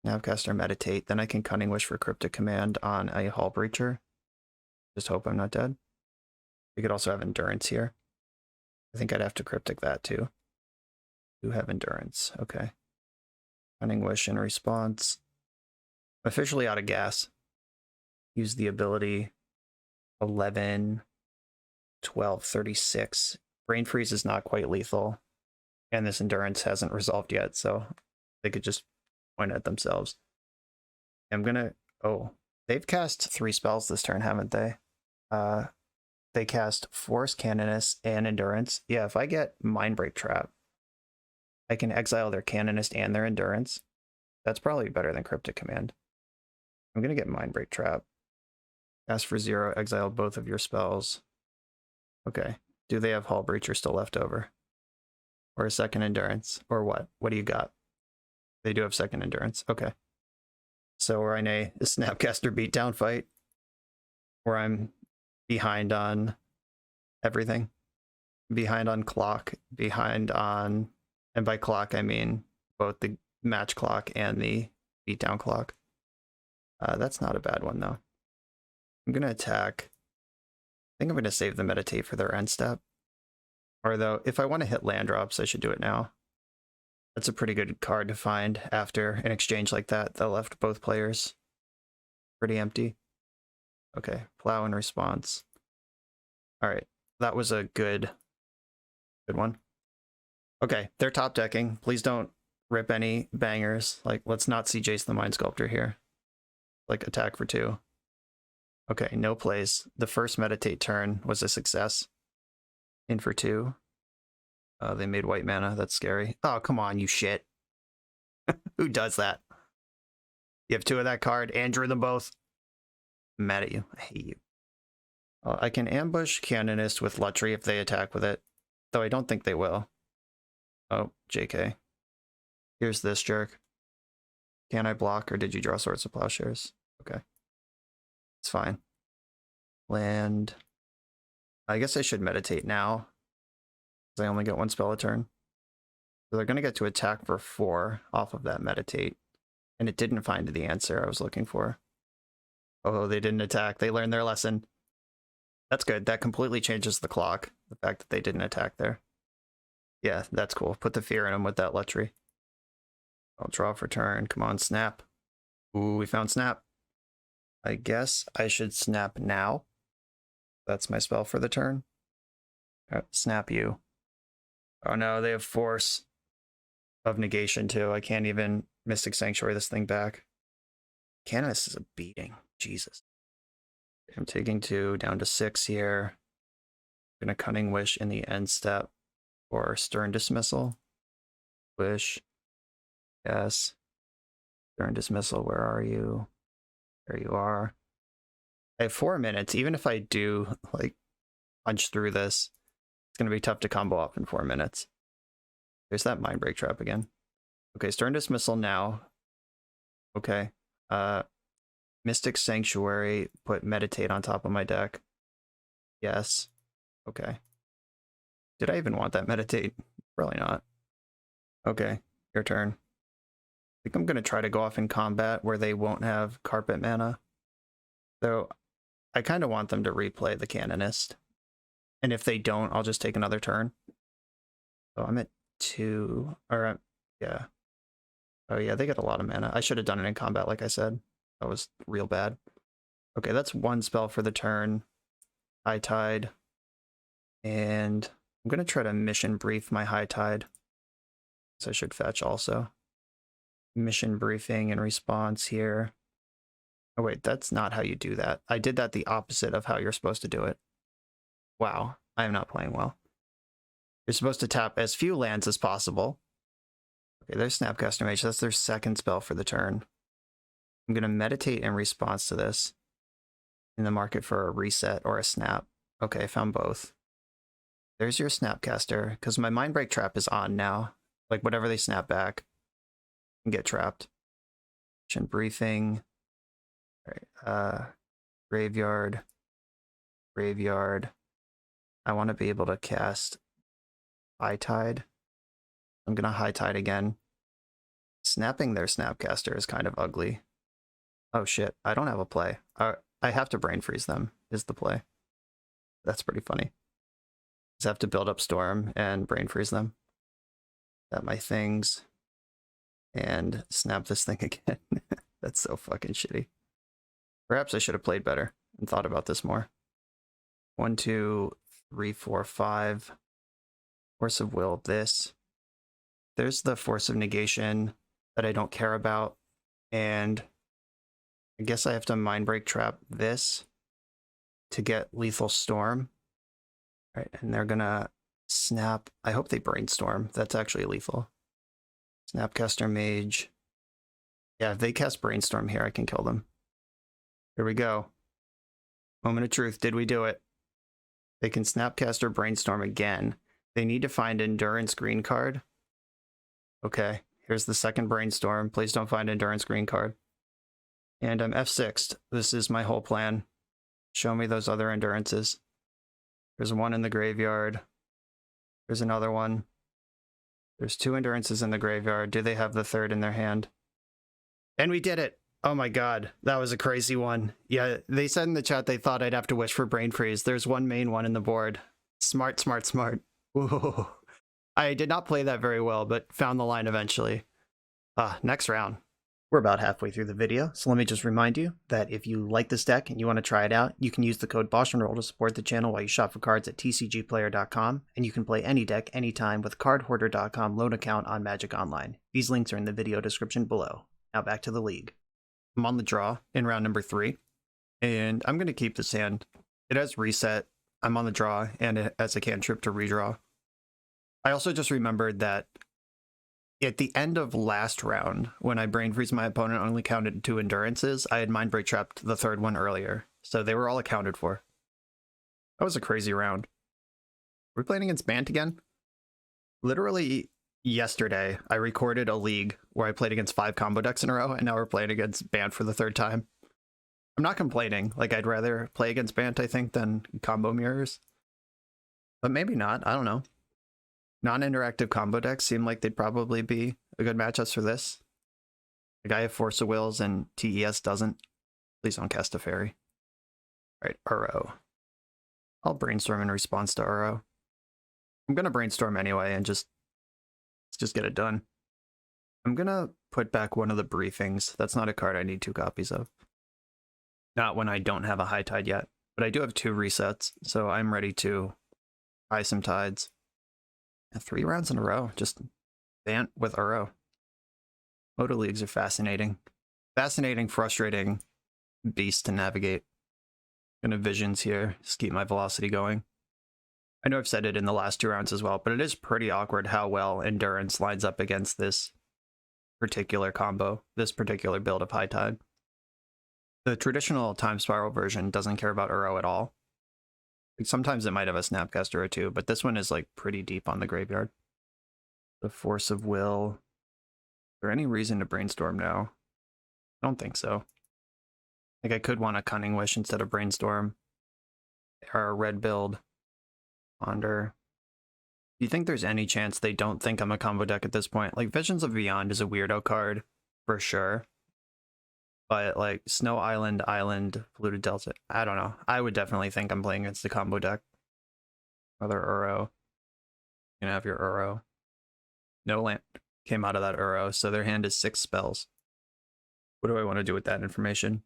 Snapcaster, Meditate, then I can Cunning Wish for Cryptic Command on a Hull Breacher. Just hope I'm not dead. We could also have Endurance here. I think I'd have to Cryptic that too. Do have Endurance, okay. Cunning Wish in response. I'm officially out of gas. Use the ability 11, 12, 36. Brain Freeze is not quite lethal. And this endurance hasn't resolved yet, so they could just point at themselves. I'm gonna... Oh, they've cast 3 spells this turn, haven't they? They cast Force, Canonist, and Endurance. Yeah, if I get Mindbreak Trap, I can exile their Canonist and their Endurance. That's probably better than Cryptic Command. I'm gonna get Mindbreak Trap. Ask for 0, exile both of your spells. Okay. Do they have Hull Breacher still left over? Or a second Endurance? Or what? What do you got? They do have second Endurance. Okay. So we're in a Snapcaster beatdown fight where I'm behind on everything. Behind on clock, behind on... And by clock, I mean both the match clock and the beatdown clock. That's not a bad one, though. I'm going to attack. I think I'm going to save the Meditate for their end step. Or though, if I want to hit land drops, I should do it now. That's a pretty good card to find after an exchange like that that left both players pretty empty. Okay, plow in response. All right, that was a good one. Okay, they're top decking. Please don't rip any bangers. Like, let's not see Jace the Mind Sculptor here. Like, attack for 2. Okay, no plays. The first Meditate turn was a success. In for 2. They made white mana. That's scary. Oh, come on, you shit. Who does that? You have 2 of that card and drew them both. I'm mad at you. I hate you. I can ambush Canonist with Lutri if they attack with it, though I don't think they will. Oh, JK. Here's this jerk. Can I block, or did you draw Swords of Plowshares? Okay. It's fine. Land. I guess I should meditate now, because I only get 1 spell a turn. So they're going to get to attack for 4 off of that meditate. And it didn't find the answer I was looking for. Oh, they didn't attack. They learned their lesson. That's good. That completely changes the clock. The fact that they didn't attack there. Yeah, that's cool. Put the fear in them with that Lutri. I'll draw for turn. Come on, snap. Ooh, we found snap. I guess I should snap now. That's my spell for the turn. Snap you. Oh no, they have Force of Negation too. I can't even Mystic Sanctuary this thing back. Canonist is a beating. Jesus. I'm taking 2 down to 6 here. I'm gonna Cunning Wish in the end step or Stern Dismissal. Wish. Yes. Stern Dismissal, where are you? There you are. I have 4 minutes. Even if I do, like, punch through this, it's going to be tough to combo up in 4 minutes. There's that Mindbreak Trap again. Okay, Stern Dismissal now. Okay. Mystic Sanctuary, put Meditate on top of my deck. Yes. Okay. Did I even want that Meditate? Probably not. Okay, your turn. I think I'm going to try to go off in combat where they won't have Carpet mana. So I kind of want them to replay the Canonist. And if they don't, I'll just take another turn. So I'm at 2. Or, yeah. Oh yeah, they get a lot of mana. I should have done it in combat, like I said. That was real bad. Okay, that's 1 spell for the turn. High Tide. And I'm going to try to Mission Brief my High Tide. So I should fetch also. Mission Briefing in response here. Oh wait, that's not how you do that. I did that the opposite of how you're supposed to do it. Wow, I am not playing well. You're supposed to tap as few lands as possible. Okay, there's Snapcaster Mage. That's their 2nd spell for the turn. I'm going to meditate in response to this. In the market for a reset or a snap. Okay, I found both. There's your Snapcaster, because my Mindbreak Trap is on now. Like, whatever they snap back can get trapped. Mission Briefing. Alright, Graveyard. Graveyard. I want to be able to cast High Tide. I'm going to High Tide again. Snapping their Snapcaster is kind of ugly. Oh shit, I don't have a play. I have to Brain Freeze them, is the play. That's pretty funny. Just have to build up Storm and Brain Freeze them. Got my things. And snap this thing again. That's so fucking shitty. Perhaps I should have played better and thought about this more. 1, 2, 3, 4, 5. Force of Will, this. there's the Force of Negation that I don't care about. And I guess I have to Mindbreak Trap this to get Lethal Storm. All right, and they're gonna snap. I hope they Brainstorm. That's actually lethal. Snapcaster Mage. Yeah, if they cast Brainstorm here, I can kill them. Here we go. Moment of truth. Did we do it? They can Snapcaster Brainstorm again. They need to find Endurance green card. Okay, here's the second Brainstorm. Please don't find Endurance green card. And I'm F6'd. This is my whole plan. Show me those other Endurances. There's one in the graveyard. There's another one. There's 2 Endurances in the graveyard. Do they have the third in their hand? And we did it! Oh my god, that was a crazy one. Yeah, they said in the chat they thought I'd have to wish for Brain Freeze. There's one main one in the board. Smart, smart, smart. Ooh. I did not play that very well, but found the line eventually. Next round. We're about halfway through the video, so let me just remind you that if you like this deck and you want to try it out, you can use the code BoshNRoll to support the channel while you shop for cards at tcgplayer.com, and you can play any deck anytime with cardhoarder.com loan account on Magic Online. These links are in the video description below. Now back to the league. I'm on the draw in round number 3, and I'm going to keep this hand. It has reset, I'm on the draw, and it has a cantrip to redraw. I also just remembered that at the end of last round, when I Brain Freeze my opponent only counted 2 Endurances, I had Mindbreak Trapped the third one earlier, so they were all accounted for. That was a crazy round. Are we playing against Bant again? Literally yesterday, I recorded a league where I played against 5 combo decks in a row, and now we're playing against Bant for the 3rd time. I'm not complaining. Like, I'd rather play against Bant, I think, than combo mirrors. But maybe not. I don't know. Non-interactive combo decks seem like they'd probably be a good matchup for this. Like, I have Force of Wills and TES doesn't. Please don't cast a fairy. Alright, Uro. I'll Brainstorm in response to Uro. I'm gonna Brainstorm anyway and let's just get it done. I'm gonna put back one of the briefings. That's not a card I need 2 copies of. Not when I don't have a High Tide yet. But I do have 2 resets, so I'm ready to high some tides. 3 rounds in a row, just Bant with Uro. Moto leagues are fascinating. Fascinating, frustrating beast to navigate. Gonna Visions here, just keep my velocity going. I know I've said it in the last 2 rounds as well, but it is pretty awkward how well Endurance lines up against this particular combo, this particular build of High Tide. The traditional Time Spiral version doesn't care about Uro at all. Like, sometimes it might have a Snapcaster or 2, but this one is like pretty deep on the graveyard. The Force of Will. Is there any reason to Brainstorm now? I don't think so. Like, I could want a Cunning Wish instead of Brainstorm. Or a red build. Ponder. Do you think there's any chance they don't think I'm a combo deck at this point? Like, Visions of Beyond is a weirdo card, for sure. But, like, Snow Island, Polluted Delta, I don't know. I would definitely think I'm playing against the combo deck. Another Uro. You can have your Uro. No land came out of that Uro, so their hand is 6 spells. What do I want to do with that information?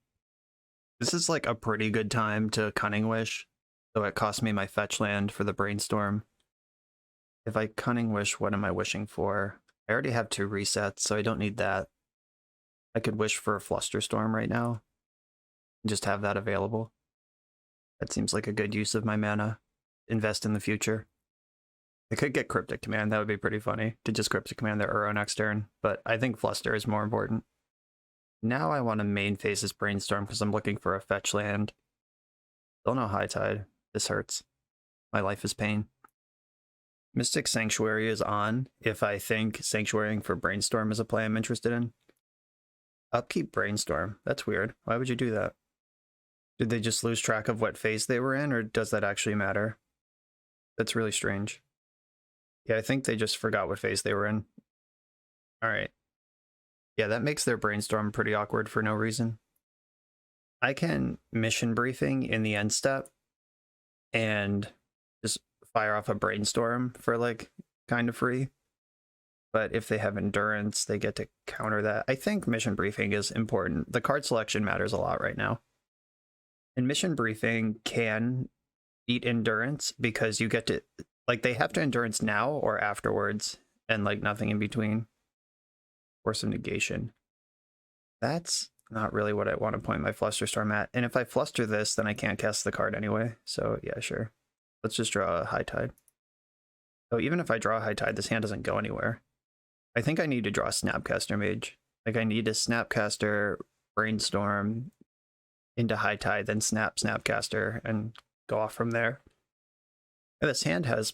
This is, like, a pretty good time to Cunning Wish, so it cost me my fetch land for the Brainstorm. If I Cunning Wish, what am I wishing for? I already have 2 resets, so I don't need that. I could wish for a Flusterstorm right now and just have that available. That seems like a good use of my mana. Invest in the future. I could get Cryptic Command. That would be pretty funny to just Cryptic Command their Uro next turn, but I think Fluster is more important. Now I want to main phase this Brainstorm because I'm looking for a fetch land. Still no High Tide. This hurts. My life is pain. Mystic Sanctuary is on if I think Sanctuarying for Brainstorm is a play I'm interested in. Upkeep Brainstorm. That's weird. Why would you do that? Did they just lose track of what phase they were in, or does that actually matter? That's really strange. Yeah, I think they just forgot what phase they were in. Alright. Yeah, that makes their Brainstorm pretty awkward for no reason. I can Mission Briefing in the end step and just fire off a Brainstorm for, like, kind of free. But if they have Endurance, they get to counter that. I think Mission Briefing is important. The card selection matters a lot right now. And Mission Briefing can beat Endurance because you get to, like, they have to Endurance now or afterwards. and like nothing in between. Force of Negation. That's not really what I want to point my Flusterstorm at. And if I fluster this, then I can't cast the card anyway. So yeah, sure. Let's just draw a High Tide. So even if I draw a High Tide, this hand doesn't go anywhere. I think I need to draw a Snapcaster Mage. Like I need a Snapcaster, Brainstorm into High Tide, then Snapcaster, and go off from there. And this hand has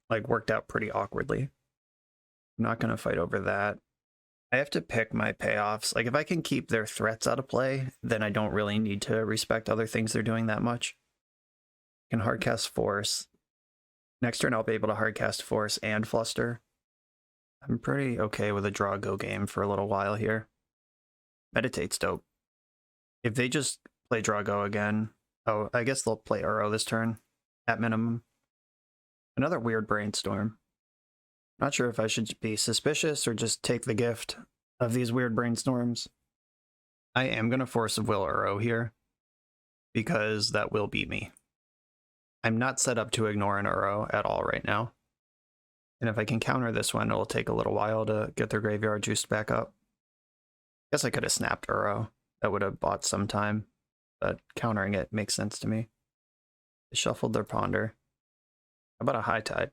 like worked out pretty awkwardly. I'm not going to fight over that. I have to pick my payoffs. Like if I can keep their threats out of play, then I don't really need to respect other things they're doing that much. I can hardcast Force. Next turn I'll be able to hardcast Force and Fluster. I'm pretty okay with a draw-go game for a little while here. Meditate's dope. If they just play draw-go again... Oh, I guess they'll play Uro this turn, at minimum. Another weird Brainstorm. Not sure if I should be suspicious or just take the gift of these weird Brainstorms. I am going to Force of Will Uro here, because that will beat me. I'm not set up to ignore an Uro at all right now. And if I can counter this one, it'll take a little while to get their graveyard juiced back up. Guess I could have snapped Uro. That would have bought some time, but countering it makes sense to me. They shuffled their Ponder. How about a High Tide?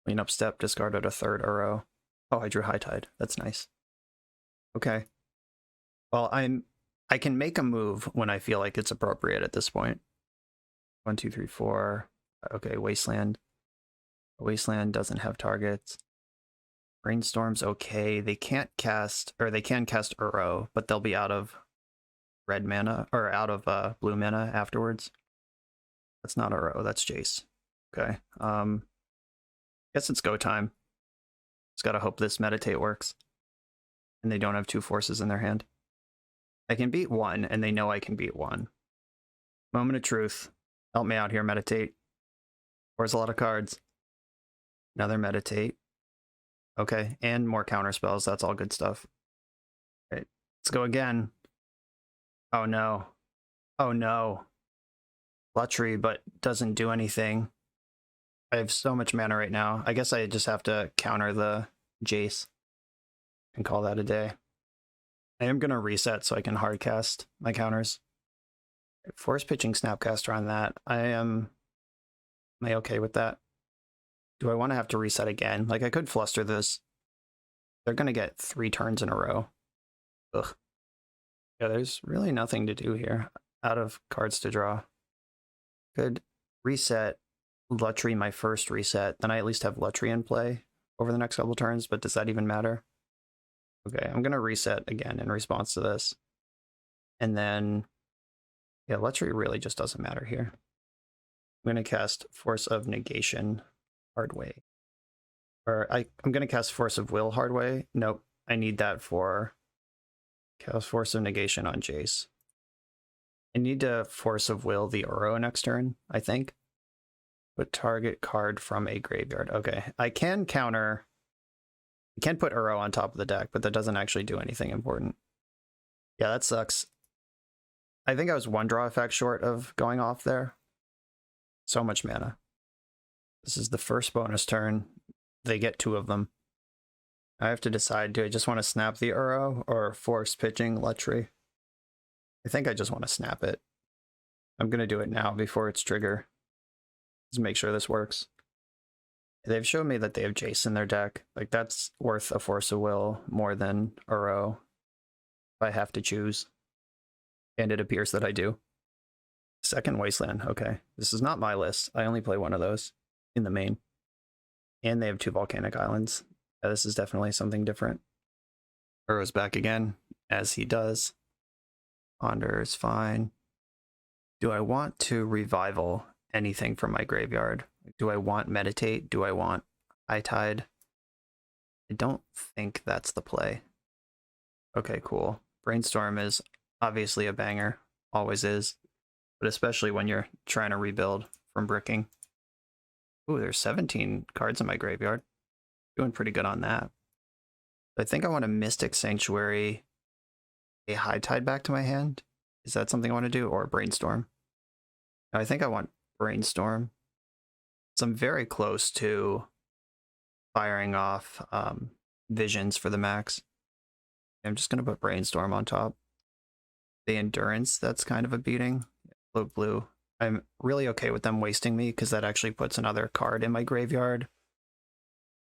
Clean up step, discarded a third Uro. Oh, I drew High Tide. That's nice. Okay. Well, I can make a move when I feel like it's appropriate at this point. 1, 2, 3, 4. Okay, Wasteland. Wasteland doesn't have targets. Brainstorm's okay. They can't cast, or they can cast Uro, but they'll be out of red mana, or out of blue mana afterwards. That's not Uro, that's Jace. Okay. Guess it's go time. Just gotta hope this Meditate works. And they don't have 2 forces in their hand. I can beat 1, and they know I can beat 1. Moment of truth. Help me out here, Meditate. Pours a lot of cards. Another Meditate. Okay, and more counter spells. That's all good stuff. All right, let's go again. Oh no. Oh no. Lutri, but doesn't do anything. I have so much mana right now. I guess I just have to counter the Jace and call that a day. I am going to reset so I can hardcast my counters. Force pitching Snapcaster on that. Am I okay with that? Do I want to have to reset again? Like, I could fluster this. They're going to get 3 turns in a row. Ugh. Yeah, there's really nothing to do here. Out of cards to draw. Could reset Lutri my first reset. Then I at least have Lutri in play over the next couple turns, but does that even matter? Okay, I'm going to reset again in response to this. And then, yeah, Lutri really just doesn't matter here. I'm going to cast Force of Negation hard way. Or I'm going to cast Force of Will hard way. Nope, I need that for cast Force of Negation on Jace. I need to Force of Will the Uro next turn, I think. Put target card from a graveyard. Okay, I can counter. I can put Uro on top of the deck, but that doesn't actually do anything important. Yeah, that sucks. I think I was 1 draw effect short of going off there. So much mana. This is the first bonus turn. They get 2 of them. I have to decide, do I just want to snap the Uro or force pitching Lutri? I think I just want to snap it. I'm going to do it now before it's trigger. Just make sure this works. They've shown me that they have Jace in their deck. Like, that's worth a Force of Will more than Uro if I have to choose. And it appears that I do. Second Wasteland. Okay. This is not my list. I only play 1 of those in the main. And they have 2 Volcanic Islands. Yeah, this is definitely something different. Uro's back again, as he does. Ponder is fine. Do I want to revival anything from my graveyard? Do I want Meditate? Do I want High Tide? I don't think that's the play. Okay, cool. Brainstorm is obviously a banger. Always is. But especially when you're trying to rebuild from bricking. Ooh, there's 17 cards in my graveyard. Doing pretty good on that. I think I want a Mystic Sanctuary, a High Tide back to my hand. Is that something I want to do? Or Brainstorm? I think I want Brainstorm. So I'm very close to firing off visions for the max. I'm just going to put Brainstorm on top. The Endurance, that's kind of a beating. Blue. I'm really okay with them wasting me because that actually puts another card in my graveyard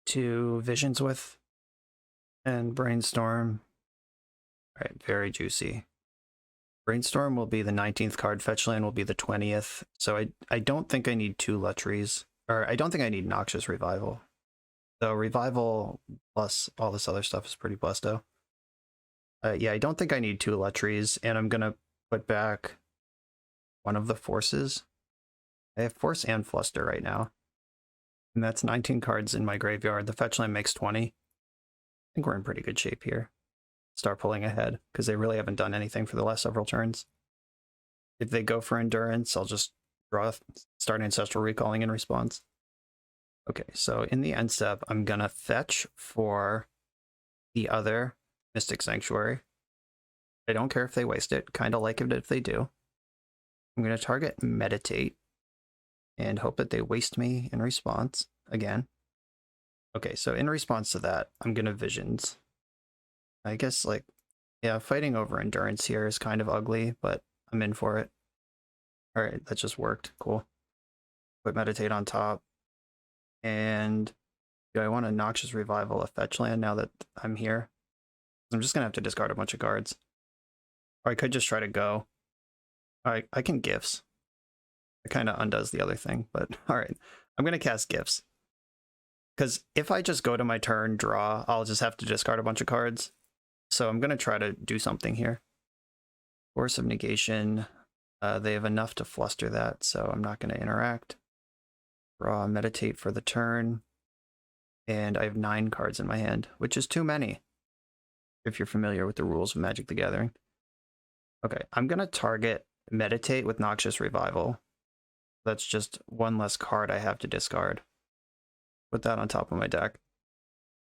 to Visions with. And Brainstorm. All right, very juicy. Brainstorm will be the 19th card, Fetch Land will be the 20th. So I don't think I need 2 Lutries. Or I don't think I need Noxious Revival. So Revival plus all this other stuff is pretty busto. Yeah, I don't think I need 2 Lutries, and I'm going to put back one of the Forces. I have Force and Fluster right now. And that's 19 cards in my graveyard. The Fetch Land makes 20. I think we're in pretty good shape here. Start pulling ahead, because they really haven't done anything for the last several turns. If they go for Endurance, I'll just start Ancestral Recalling in response. Okay, so in the end step, I'm gonna fetch for the other Mystic Sanctuary. I don't care if they waste it, kind of like it if they do. I'm gonna target Meditate and hope that they waste me in response again. Okay, so in response to that, I'm gonna Visions. I guess, like, yeah, fighting over Endurance here is kind of ugly, but I'm in for it. Alright, that just worked. Cool. Put Meditate on top. And do I want a Noxious Revival, a Fetch Land now that I'm here? I'm just going to have to discard a bunch of cards. Or I could just try to go. Alright, I can Gifts. It kind of undoes the other thing, but alright. I'm going to cast Gifts. Because if I just go to my turn, draw, I'll just have to discard a bunch of cards. So I'm going to try to do something here. Force of Negation. They have enough to fluster that, so I'm not going to interact. Draw, Meditate for the turn. And I have 9 cards in my hand, which is too many, if you're familiar with the rules of Magic the Gathering. Okay, I'm going to target Meditate with Noxious Revival. That's just one less card I have to discard. Put that on top of my deck.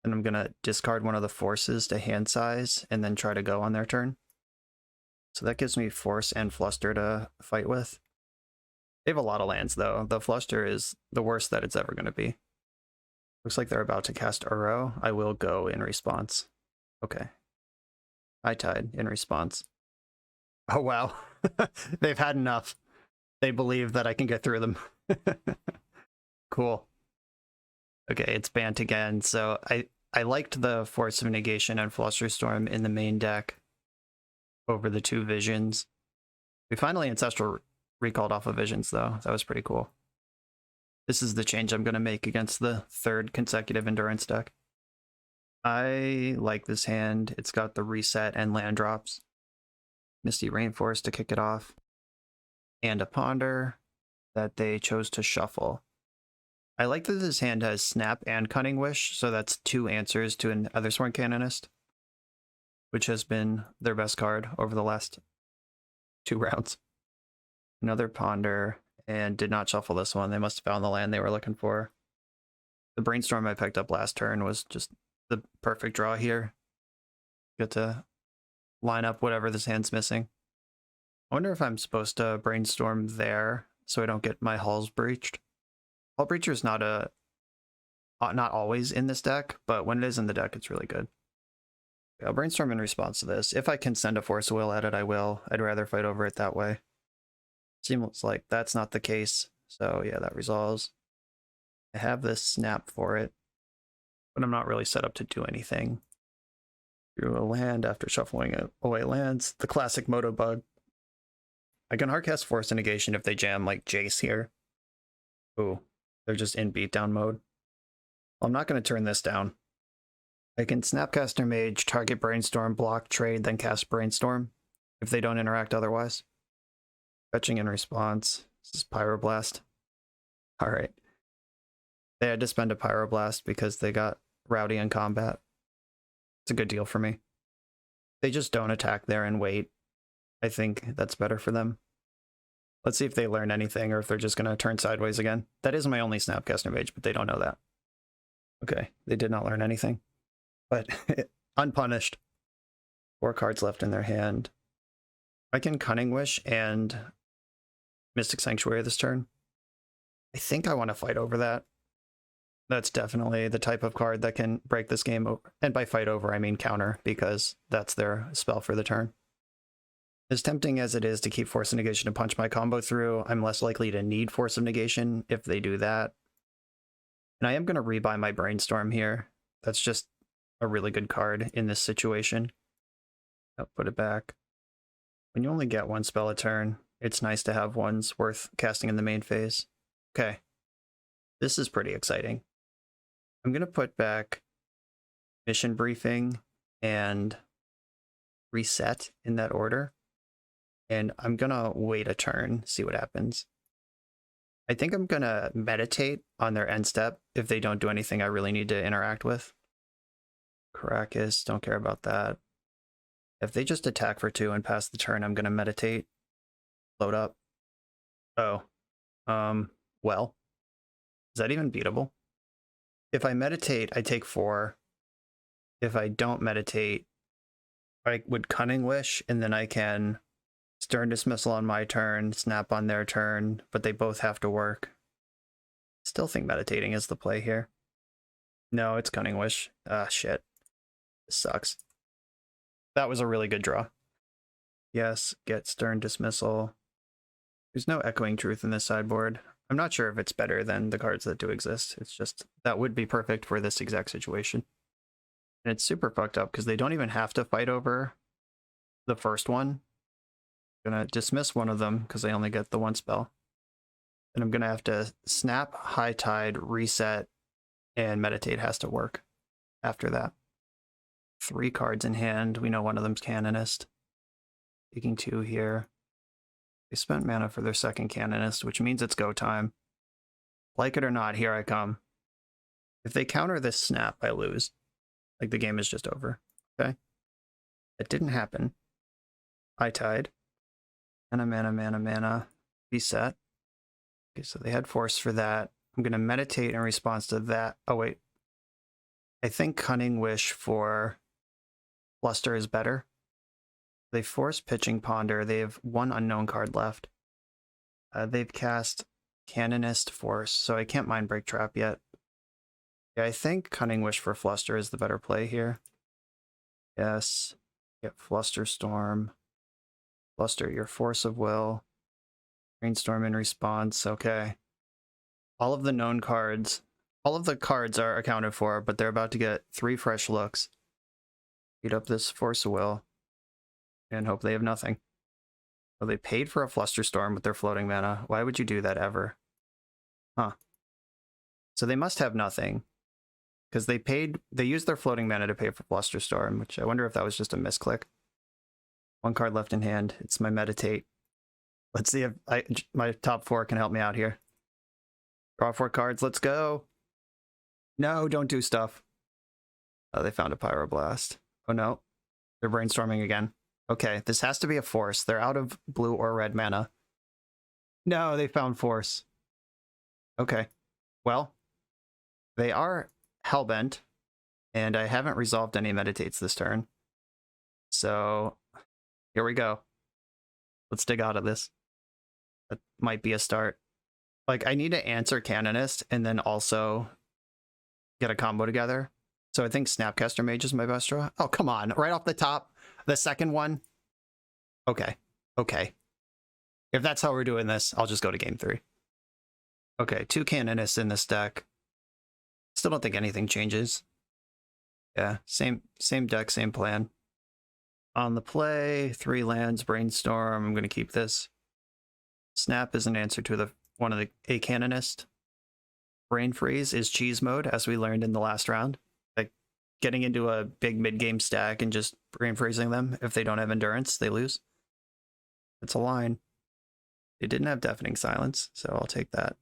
And I'm going to discard one of the Forces to hand size and then try to go on their turn. So that gives me Force and Fluster to fight with. They have a lot of lands, though. The Fluster is the worst that it's ever going to be. Looks like they're about to cast Uro. I will go in response. Okay. I Tide in response. Oh, wow. They've had enough. They believe that I can get through them. Cool. Okay, it's banned again. So I liked the Force of Negation and Flusterstorm in the main deck over the 2 Visions. We finally Ancestral recalled off of Visions, though. That was pretty cool. This is the change I'm going to make against the 3rd consecutive Endurance deck. I like this hand. It's got the reset and land drops. Misty Rainforest to kick it off. And a Ponder that they chose to shuffle. I like that this hand has Snap and Cunning Wish, so that's 2 answers to an Othersworn Canonist, which has been their best card over the last 2 rounds. Another Ponder, and did not shuffle this one. They must have found the land they were looking for. The Brainstorm I picked up last turn was just the perfect draw here. Get to line up whatever this hand's missing. I wonder if I'm supposed to Brainstorm there so I don't get my Hulls breached. Hull Breacher is not always in this deck, but when it is in the deck, it's really good. I'll Brainstorm in response to this. If I can send a Force of Will at it, I will. I'd rather fight over it that way. Seems like that's not the case, so yeah, that resolves. I have this Snap for it, but I'm not really set up to do anything. Drew a land after shuffling away lands. The classic Moto bug. I can hardcast Force of Negation if they jam like Jace here. Ooh. They're just in beatdown mode. Well, I'm not going to turn this down. I can Snapcaster Mage, target Brainstorm, block, trade, then cast Brainstorm if they don't interact otherwise. Fetching in response. This is Pyroblast. Alright. They had to spend a Pyroblast because they got rowdy in combat. It's a good deal for me. They just don't attack there and wait. I think that's better for them. Let's see if they learn anything or if they're just going to turn sideways again. That is my only Snapcaster Mage, but they don't know that. Okay, they did not learn anything. But unpunished. 4 cards left in their hand. I can Cunning Wish and Mystic Sanctuary this turn. I think I want to fight over that. That's definitely the type of card that can break this game over. And by fight over, I mean counter, because that's their spell for the turn. As tempting as it is to keep Force of Negation to punch my combo through, I'm less likely to need Force of Negation if they do that. And I am going to rebuy my Brainstorm here. That's just a really good card in this situation. I'll put it back. When you only get one spell a turn, it's nice to have ones worth casting in the main phase. Okay. This is pretty exciting. I'm going to put back Mission Briefing and Reset in that order. And I'm going to wait a turn, see what happens. I think I'm going to meditate on their end step if they don't do anything I really need to interact with. Caracas, don't care about that. If they just attack for 2 and pass the turn, I'm going to meditate. Load up. Oh. Well. Is that even beatable? If I meditate, I take 4. If I don't meditate, I would Cunning Wish, and then I can Stern Dismissal on my turn, Snap on their turn, but they both have to work. Still think meditating is the play here. No, it's Cunning Wish. Ah, shit. This sucks. That was a really good draw. Yes, get Stern Dismissal. There's no Echoing Truth in this sideboard. I'm not sure if it's better than the cards that do exist. It's just, that would be perfect for this exact situation. And it's super fucked up because they don't even have to fight over the first one. I'm gonna dismiss one of them because they only get the one spell. And I'm gonna have to Snap, High Tide, Reset, and Meditate has to work after that. 3 cards in hand. We know one of them's Canonist. Taking 2 here. They spent mana for their second Canonist, which means it's go time. Like it or not, here I come. If they counter this Snap, I lose. Like, the game is just over. Okay? That didn't happen. High Tide. Mana. Reset. Okay, so they had Force for that. I'm going to meditate in response to that. Oh, wait. I think Cunning Wish for Fluster is better. They force Pitching Ponder. They have 1 unknown card left. They've cast Canonist Force, so I can't Mind Break Trap yet. Yeah, I think Cunning Wish for Fluster is the better play here. Yes. Get Fluster Storm. Fluster your Force of Will. Brainstorm in response. Okay. All of the known cards. All of the cards are accounted for, but they're about to get 3 fresh looks. Beat up this Force of Will. And hope they have nothing. Well, they paid for a Flusterstorm with their floating mana. Why would you do that ever? Huh. So they must have nothing. Because they used their floating mana to pay for Flusterstorm, which I wonder if that was just a misclick. 1 card left in hand. It's my Meditate. Let's see if my top 4 can help me out here. Draw 4 cards. Let's go. No, don't do stuff. Oh, they found a Pyroblast. Oh no. They're brainstorming again. Okay, this has to be a Force. They're out of blue or red mana. No, they found Force. Okay. Well, they are Hellbent, and I haven't resolved any Meditates this turn. So, here we go. Let's dig out of this. That might be a start. Like, I need to answer Canonist, and then also get a combo together. So I think Snapcaster Mage is my best draw. Oh, come on. Right off the top. The second one? Okay. Okay. If that's how we're doing this, I'll just go to game 3. Okay, 2 Canonists in this deck. Still don't think anything changes. Yeah, same deck, same plan. On the play, 3 lands, Brainstorm. I'm going to keep this. Snap is an answer to one of a Canonist. Brain Freeze is cheese mode, as we learned in the last round. Getting into a big mid-game stack and just brain freezing them. If they don't have endurance, they lose. It's a line. They didn't have Deafening Silence, so I'll take that.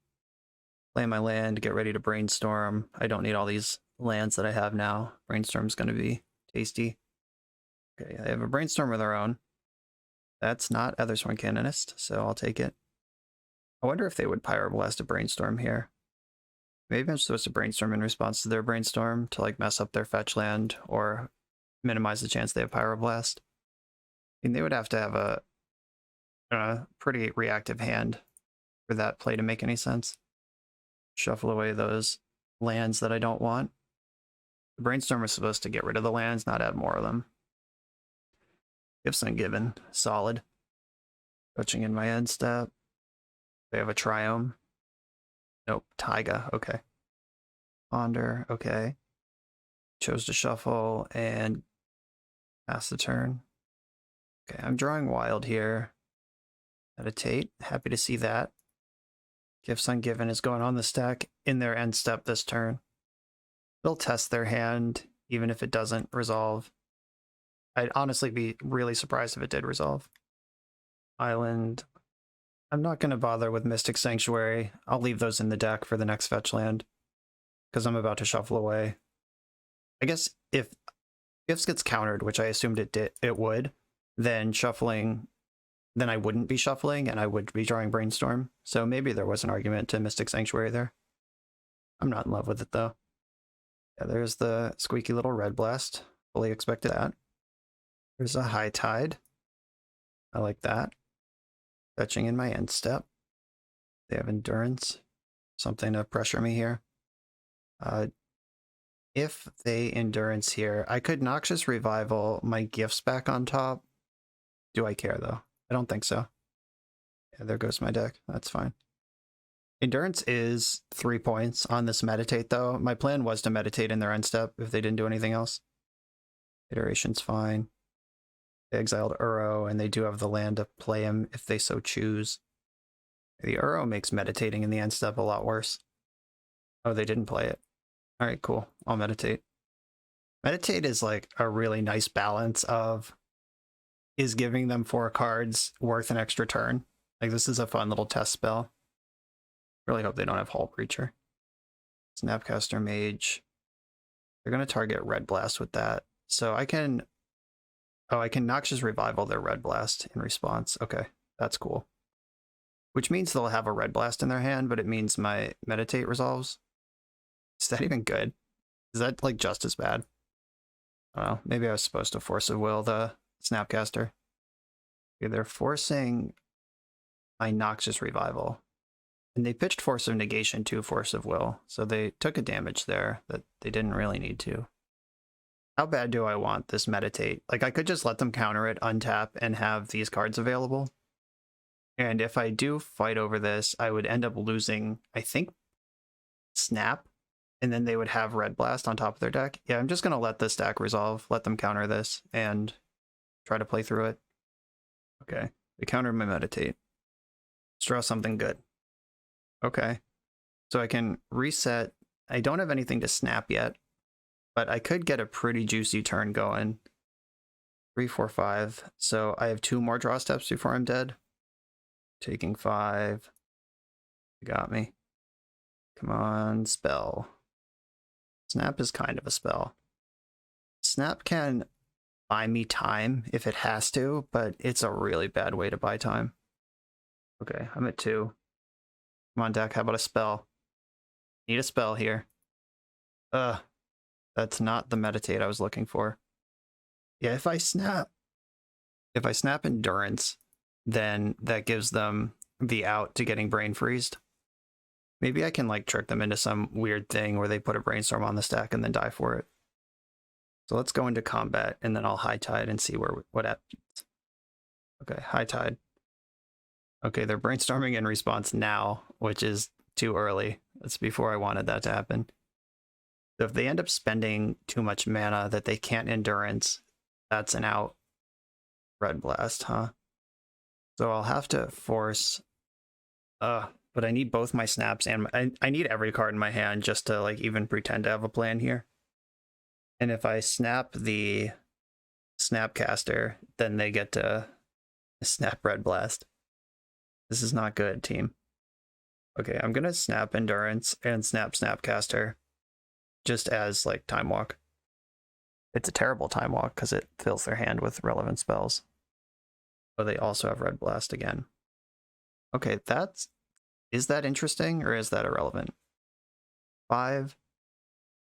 Play my land, get ready to brainstorm. I don't need all these lands that I have now. Brainstorm's going to be tasty. Okay, they have a brainstorm of their own. That's not Ethersworn Canonist, so I'll take it. I wonder if they would Pyroblast a brainstorm here. Maybe I'm supposed to brainstorm in response to their brainstorm to like mess up their fetch land or minimize the chance they have Pyroblast. I mean, they would have to have a pretty reactive hand for that play to make any sense. Shuffle away those lands that I don't want. The Brainstorm is supposed to get rid of the lands, not add more of them. Gifts Ungiven, solid. Touching in my end step. They have a Triome. Nope, Taiga, okay. Ponder, okay. Chose to shuffle and pass the turn. Okay, I'm drawing wild here. Meditate, happy to see that. Gifts Ungiven is going on the stack in their end step this turn. They'll test their hand, even if it doesn't resolve. I'd honestly be really surprised if it did resolve. Island. I'm not going to bother with Mystic Sanctuary. I'll leave those in the deck for the next fetch land, because I'm about to shuffle away. I guess if Gifts gets countered, which I assumed it would, then I wouldn't be shuffling and I would be drawing Brainstorm. So maybe there was an argument to Mystic Sanctuary there. I'm not in love with it though. Yeah, there's the squeaky little Red Blast. Fully expected that. There's a High Tide. I like that. Fetching in my end step. They have Endurance. Something to pressure me here. If they Endurance here, I could Noxious Revival my gifts back on top. Do I care though? I don't think so. Yeah, there goes my deck. That's fine. Endurance is 3 points on this Meditate though. My plan was to Meditate in their end step if they didn't do anything else. Iteration's fine. They exiled Uro, and they do have the land to play him if they so choose. The Uro makes meditating in the end step a lot worse. Oh, they didn't play it. All right, cool. I'll meditate. Meditate is like a really nice balance of is giving them 4 cards worth an extra turn. Like this is a fun little test spell. Really hope they don't have Hull Breacher. Snapcaster Mage. They're going to target Red Blast with that. So I can... Oh, I can Noxious Revival their Red Blast in response. Okay, that's cool. Which means they'll have a Red Blast in their hand, but it means my Meditate resolves. Is that even good? Is that like just as bad? I don't know. Maybe I was supposed to Force of Will the Snapcaster. Okay, they're forcing my Noxious Revival. And they pitched Force of Negation to Force of Will, so they took a damage there that they didn't really need to. How bad do I want this Meditate? Like, I could just let them counter it, untap, and have these cards available. And if I do fight over this, I would end up losing, I think, Snap, and then they would have Red Blast on top of their deck. Yeah, I'm just going to let this stack resolve, let them counter this, and try to play through it. Okay, they countered my Meditate. Let's draw something good. Okay, so I can reset. I don't have anything to snap yet, but I could get a pretty juicy turn going. 3, 4, 5. So I have 2 more draw steps before I'm dead. Taking 5. You got me. Come on, spell. Snap is kind of a spell. Snap can buy me time if it has to, but it's a really bad way to buy time. Okay, I'm at 2. Come on, deck, how about a spell? Need a spell here. That's not the Meditate I was looking for. Yeah, if I snap Endurance, then that gives them the out to getting Brain Freezed. Maybe I can like trick them into some weird thing where they put a Brainstorm on the stack and then die for it. So let's go into combat, and then I'll High Tide and see what happens. Okay, High Tide. Okay, they're Brainstorming in response now, which is too early. That's before I wanted that to happen. So if they end up spending too much mana that they can't Endurance, that's an out. Red Blast, huh? So I'll have to force... but I need both my snaps and I need every card in my hand just to like even pretend to have a plan here. And if I snap the Snapcaster, then they get to snap Red Blast. This is not good, team. Okay, I'm gonna snap Endurance and snap Snapcaster just as like Time Walk. It's a terrible Time Walk because it fills their hand with relevant spells. But they also have Red Blast again. Okay, is that interesting or is that irrelevant? 5.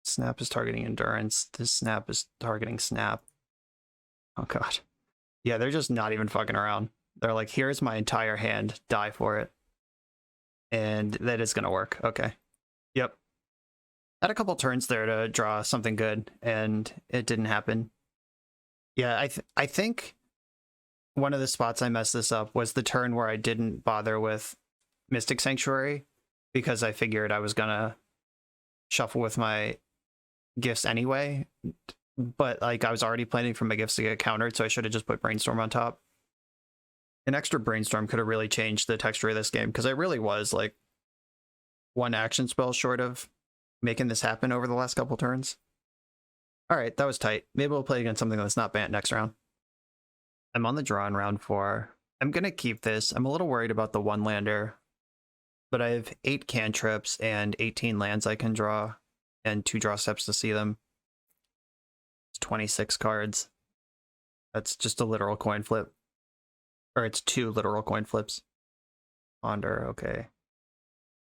Snap is targeting Endurance. This Snap is targeting Snap. Oh god. Yeah, they're just not even fucking around. They're like, here's my entire hand, die for it. And that is gonna work. Okay. Yep. Had a couple turns there to draw something good, and it didn't happen. Yeah, I think one of the spots I messed this up was the turn where I didn't bother with Mystic Sanctuary because I figured I was gonna shuffle with my gifts anyway. But like I was already planning for my gifts to get countered, so I should have just put Brainstorm on top. An extra Brainstorm could have really changed the texture of this game, because I really was like one action spell short of making this happen over the last couple turns. All right, that was tight. Maybe we'll play against something that's not banned next round. I'm on the draw in round 4. I'm going to keep this. I'm a little worried about the one lander, but I have 8 cantrips and 18 lands I can draw, and 2 draw steps to see them. It's 26 cards. That's just a literal coin flip. Or it's 2 literal coin flips. Ponder, okay.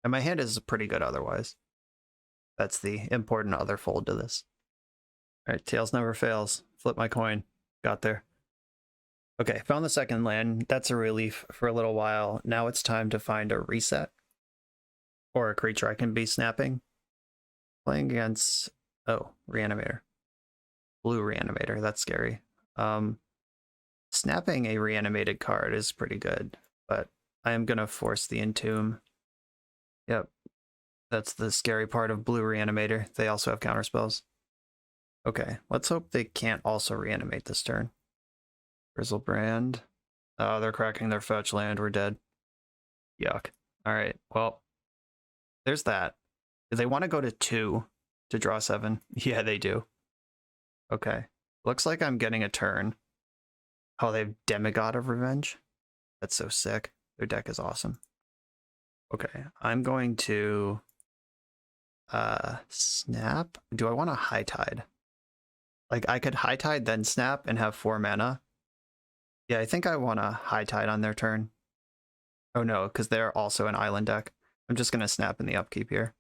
And my hand is pretty good otherwise. That's the important other fold to this. All right, tails never fails. Flip my coin. Got there. Okay, found the second land. That's a relief for a little while. Now it's time to find a reset. Or a creature I can be snapping. Playing against... oh, Reanimator. Blue Reanimator, that's scary. Snapping a reanimated card is pretty good, but I am going to force the Entomb. Yep, that's the scary part of Blue Reanimator. They also have counterspells. Okay, let's hope they can't also reanimate this turn. Grizzlebrand. Oh, they're cracking their fetch land. We're dead. Yuck. Alright, well, there's that. Do they want to go to 2 to draw 7? Yeah, they do. Okay. Looks like I'm getting a turn. Oh, they have Demigod of Revenge? That's so sick. Their deck is awesome. Okay, I'm going to... snap? Do I want a High Tide? Like, I could High Tide, then snap, and have 4 mana. Yeah, I think I want a High Tide on their turn. Oh no, because they're also an island deck. I'm just going to snap in the upkeep here.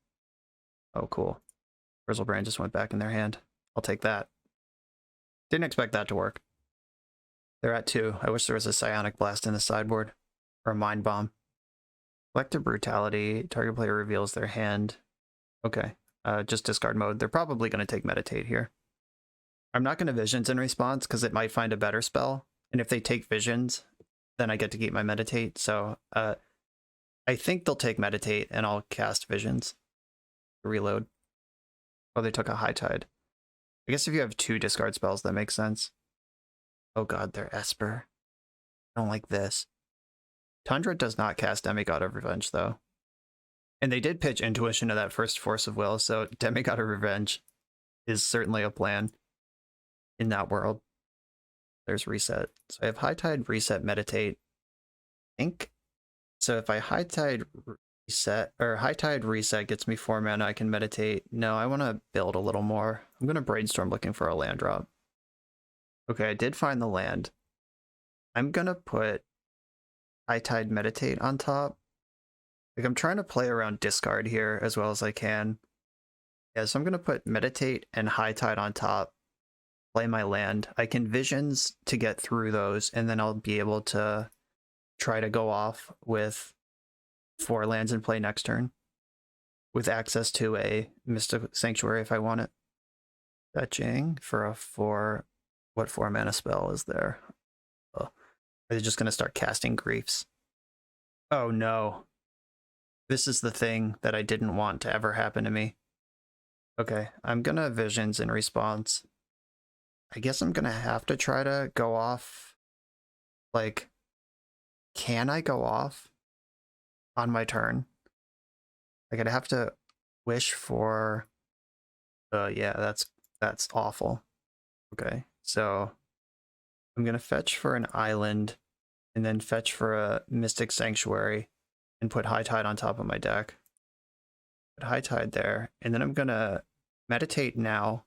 Oh, cool. Grizzlebrand just went back in their hand. I'll take that. Didn't expect that to work. They're at 2. I wish there was a Psionic Blast in the sideboard. Or a Mind Bomb. Collective Brutality. Target player reveals their hand. Okay. Just discard mode. They're probably going to take Meditate here. I'm not going to Visions in response because it might find a better spell. And if they take Visions, then I get to keep my Meditate. So I think they'll take Meditate and I'll cast Visions. Reload. Oh, they took a High Tide. I guess if you have 2 discard spells, that makes sense. Oh god, they're Esper. I don't like this. Tundra does not cast Demigod of Revenge, though. And they did pitch Intuition to that first Force of Will, so Demigod of Revenge is certainly a plan in that world. There's Reset. So I have High Tide, Reset, Meditate. I think. So if I High Tide Reset, or High Tide Reset gets me 4 mana, I can Meditate. No, I want to build a little more. I'm going to Brainstorm looking for a land drop. Okay, I did find the land. I'm going to put High Tide Meditate on top. Like, I'm trying to play around discard here as well as I can. Yeah, so I'm going to put Meditate and High Tide on top. Play my land. I can Visions to get through those, and then I'll be able to try to go off with 4 lands and play next turn. With access to a Mystic Sanctuary if I want it. Fetching for a 4... What 4 mana spell is there? Oh, are they just going to start casting Griefs? Oh no. This is the thing that I didn't want to ever happen to me. Okay, I'm going to Visions in response. I guess I'm going to have to try to go off. Like, can I go off on my turn? Like, I'd have to wish for... yeah, that's awful. Okay. So I'm going to fetch for an island and then fetch for a Mystic Sanctuary and put High Tide on top of my deck. Put High Tide there. And then I'm going to Meditate now.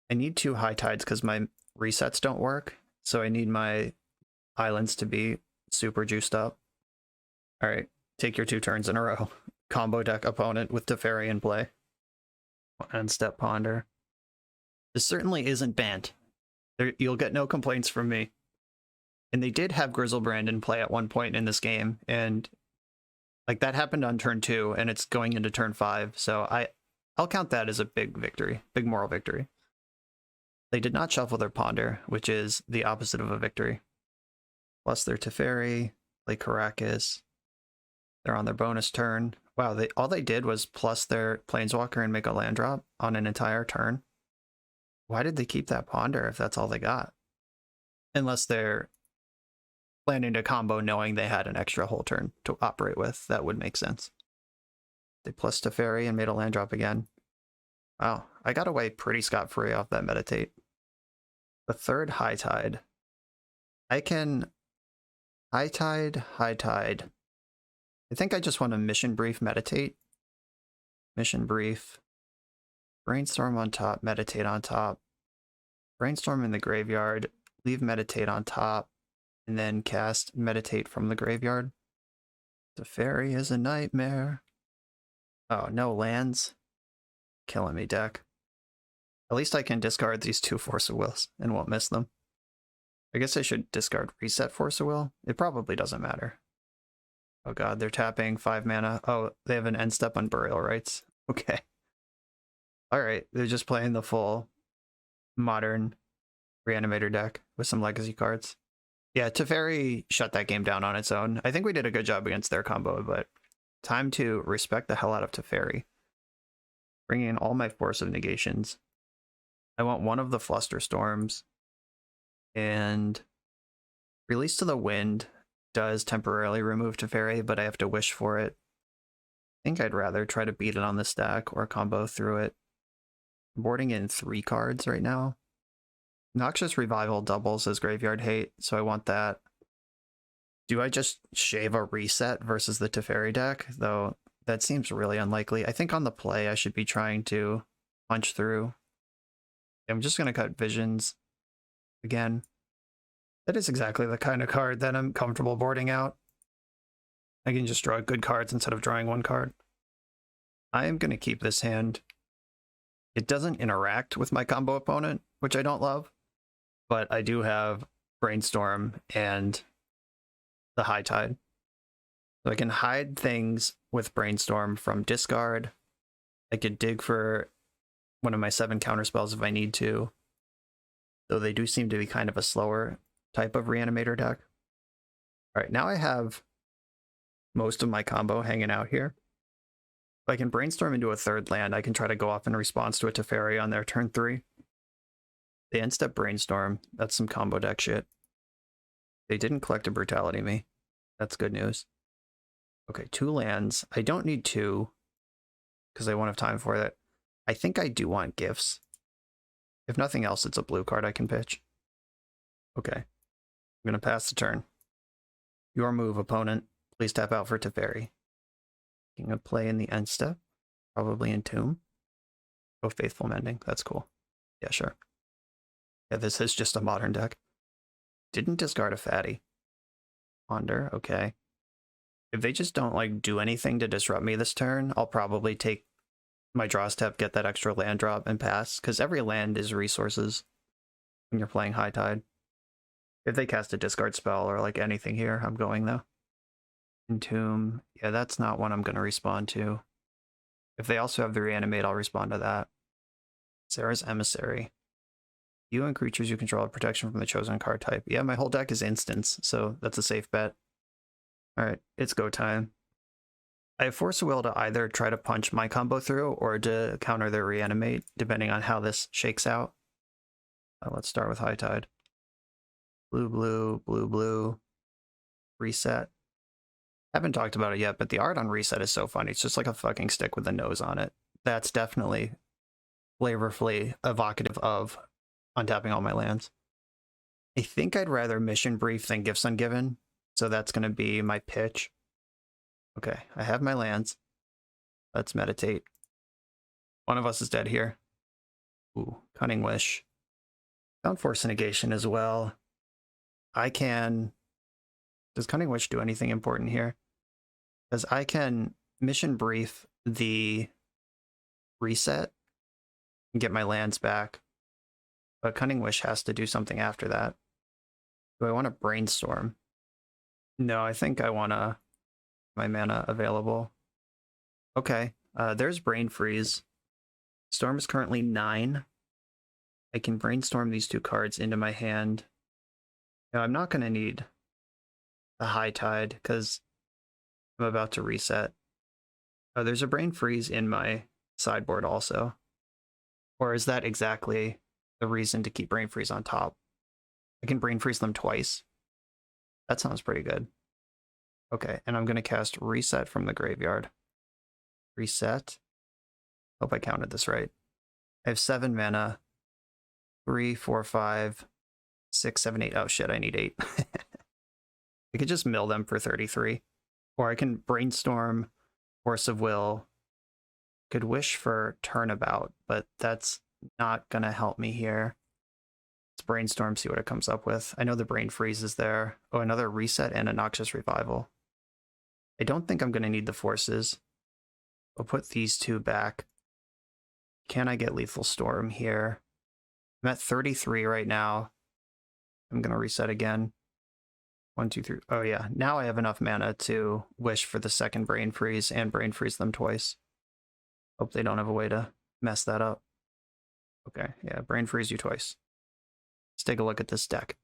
I need 2 High Tides because my resets don't work. So I need my islands to be super juiced up. All right, take your 2 turns in a row. Combo deck opponent with Teferi in play. And Step Ponder. This certainly isn't banned. You'll get no complaints from me. And they did have Grizzlebrand in play at one point in this game, and like that happened on turn 2, and it's going into turn 5. So I'll count that as a big victory, big moral victory. They did not shuffle their Ponder, which is the opposite of a victory. Plus their Teferi, play Caracas. They're on their bonus turn. Wow, all they did was plus their Planeswalker and make a land drop on an entire turn. Why did they keep that Ponder if that's all they got? Unless they're planning to combo knowing they had an extra whole turn to operate with. That would make sense. They plus Teferi and made a land drop again. Wow, I got away pretty scot-free off that Meditate. The third High Tide. I can High Tide. I think I just want to Mission Brief Meditate. Mission Brief. Brainstorm on top, Meditate on top. Brainstorm in the graveyard, leave Meditate on top, and then cast Meditate from the graveyard. The fairy is a nightmare. Oh, no lands. Killing me, deck. At least I can discard these 2 Force of Wills and won't miss them. I guess I should discard Reset Force of Will. It probably doesn't matter. Oh god, they're tapping 5 mana. Oh, they have an end step on Burial Rites. Okay. Alright, they're just playing the full modern Reanimator deck with some legacy cards. Yeah, Teferi shut that game down on its own. I think we did a good job against their combo, but time to respect the hell out of Teferi. Bringing in all my Force of Negations. I want one of the Fluster Storms. And Release to the Wind does temporarily remove Teferi, but I have to wish for it. I think I'd rather try to beat it on the stack or combo through it. I'm boarding in 3 cards right now. Noxious Revival doubles as Graveyard Hate, so I want that. Do I just shave a reset versus the Teferi deck? Though that seems really unlikely. I think on the play I should be trying to punch through. I'm just going to cut Visions again. That is exactly the kind of card that I'm comfortable boarding out. I can just draw good cards instead of drawing 1 card. I am going to keep this hand. It doesn't interact with my combo opponent, which I don't love, but I do have Brainstorm and the High Tide. So I can hide things with Brainstorm from discard. I could dig for one of my 7 counterspells if I need to. Though they do seem to be kind of a slower type of Reanimator deck. Alright, now I have most of my combo hanging out here. If I can Brainstorm into a 3rd land, I can try to go off in response to a Teferi on their turn 3. They end step Brainstorm. That's some combo deck shit. They didn't collect a Brutality me. That's good news. Okay, 2 lands. I don't need 2 because I won't have time for that. I think I do want Gifts. If nothing else, it's a blue card I can pitch. Okay. I'm going to pass the turn. Your move, opponent. Please tap out for Teferi. Taking a play in the end step. Probably Entomb. Oh, Faithful Mending. That's cool. Yeah, sure. Yeah, this is just a modern deck. Didn't discard a fatty. Ponder, okay. If they just don't like do anything to disrupt me this turn, I'll probably take my draw step, get that extra land drop, and pass, because every land is resources when you're playing High Tide. If they cast a discard spell or like anything here, I'm going though. Entomb, yeah, that's not one I'm going to respond to. If they also have the Reanimate, I'll respond to that. Sarah's Emissary. You and creatures you control have protection from the chosen card type. Yeah, my whole deck is instants, so that's a safe bet. Alright, it's go time. I have Force of Will to either try to punch my combo through or to counter their Reanimate, depending on how this shakes out. Let's start with High Tide. Blue, blue, blue, blue. Reset. Haven't talked about it yet, but the art on Reset is so funny. It's just like a fucking stick with a nose on it. That's definitely flavorfully evocative of untapping all my lands. I think I'd rather Mission Brief than Gifts Ungiven, so that's going to be my pitch. Okay, I have my lands. Let's meditate. One of us is dead here. Ooh, Cunning Wish. Found Force Negation as well. I can... Does Cunning Wish do anything important here? Because I can Mission Brief the reset and get my lands back. But Cunning Wish has to do something after that. Do I want to Brainstorm? No, I think I want to... my mana available. Okay, there's Brain Freeze. Storm is currently 9. I can brainstorm these 2 cards into my hand. Now, I'm not going to need the High Tide because I'm about to reset. Oh, there's a Brain Freeze in my sideboard also. Or is that exactly the reason to keep Brain Freeze on top? I can Brain Freeze them twice. That sounds pretty good. Okay, and I'm going to cast Reset from the graveyard. Reset. Hope I counted this right. I have 7 mana. 3, 4, 5, 6, 7, 8. Oh shit, I need 8. I could just mill them for 33. Or I can brainstorm Force of Will. Could wish for Turnabout, but that's not gonna help me here. Let's brainstorm, see what it comes up with. I know the Brain Freeze is there. Oh, another Reset and a Noxious Revival. I don't think I'm gonna need the forces. I'll put these 2 back. Can I get Lethal Storm here? I'm at 33 right now. I'm gonna reset again. 1, 2, 3. Oh yeah, now I have enough mana to wish for the second Brain Freeze and Brain Freeze them twice. Hope they don't have a way to mess that up. Okay, yeah, Brain Freeze you twice. Let's take a look at this deck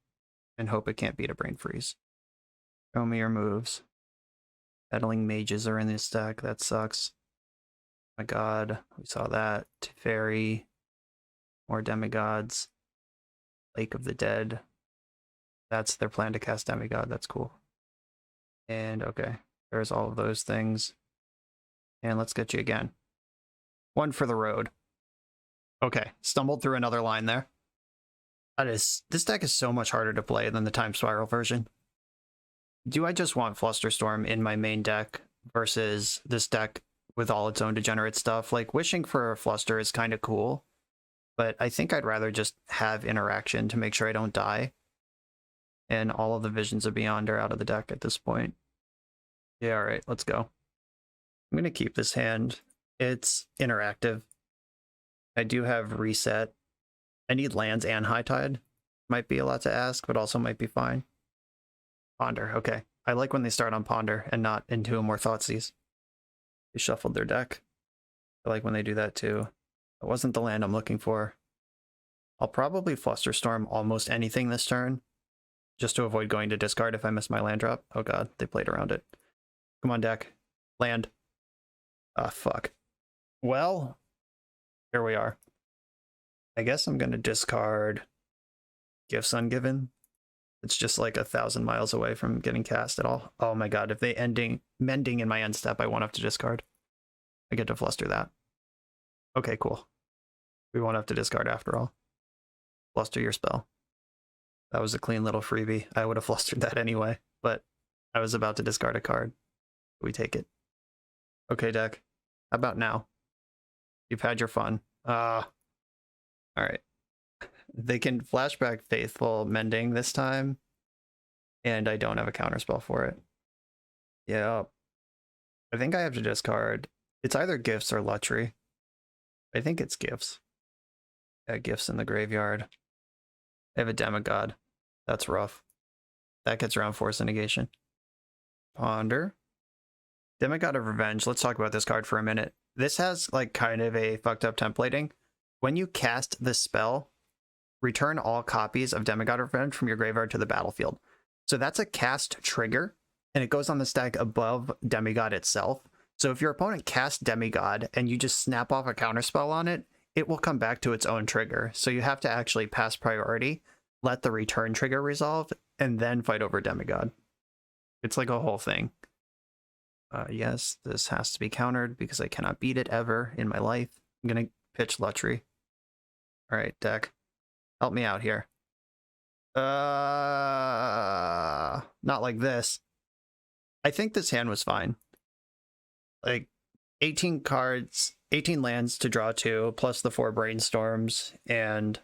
and hope it can't beat a Brain Freeze. Show me your moves. Meddling Mages are in this deck, that sucks. Oh my god, we saw that. Teferi, more Demigods. Lake of the Dead. That's their plan to cast Demigod, that's cool. And okay, there's all of those things. And let's get you again. 1 for the road. Okay, stumbled through another line there. This deck is so much harder to play than the Time Spiral version. Do I just want Flusterstorm in my main deck versus this deck with all its own degenerate stuff? Like, wishing for a Fluster is kind of cool, but I think I'd rather just have interaction to make sure I don't die. And all of the Visions of Beyond are out of the deck at this point. Yeah, alright, let's go. I'm going to keep this hand. It's interactive. I do have Reset. I need lands and High Tide. Might be a lot to ask, but also might be fine. Ponder, okay. I like when they start on Ponder and not into a more Thoughtseize. They shuffled their deck. I like when they do that too. It wasn't the land I'm looking for. I'll probably Flusterstorm almost anything this turn, just to avoid going to discard if I miss my land drop. Oh god, they played around it. Come on, deck. Land. Ah, fuck. Well, here we are. I guess I'm gonna discard Gifts Ungiven. It's just like 1,000 miles away from getting cast at all. Oh my god, if they mending in my end step, I won't have to discard. I get to fluster that. Okay, cool. We won't have to discard after all. Fluster your spell. That was a clean little freebie. I would have flustered that anyway, but I was about to discard a card. We take it. Okay, deck. How about now? You've had your fun. Alright. They can flashback Faithful Mending this time, and I don't have a counterspell for it. Yeah. I think I have to discard. It's either Gifts or Lutri. I think it's Gifts. Yeah, Gifts in the graveyard. I have a Demigod. That's rough. That gets around Force of Negation. Ponder. Demigod of Revenge. Let's talk about this card for a minute. This has like kind of a fucked up templating. When you cast this spell, return all copies of Demigod of Revenge from your graveyard to the battlefield. So that's a cast trigger, and it goes on the stack above Demigod itself. So if your opponent casts Demigod and you just snap off a counterspell on it, it will come back to its own trigger. So you have to actually pass priority, let the return trigger resolve, and then fight over Demigod. It's like a whole thing. Yes, this has to be countered because I cannot beat it ever in my life. I'm going to pitch Lutri. All right, deck. Help me out here. Not like this. I think this hand was fine. Like 18 cards, 18 lands to draw 2, plus the 4 brainstorms, and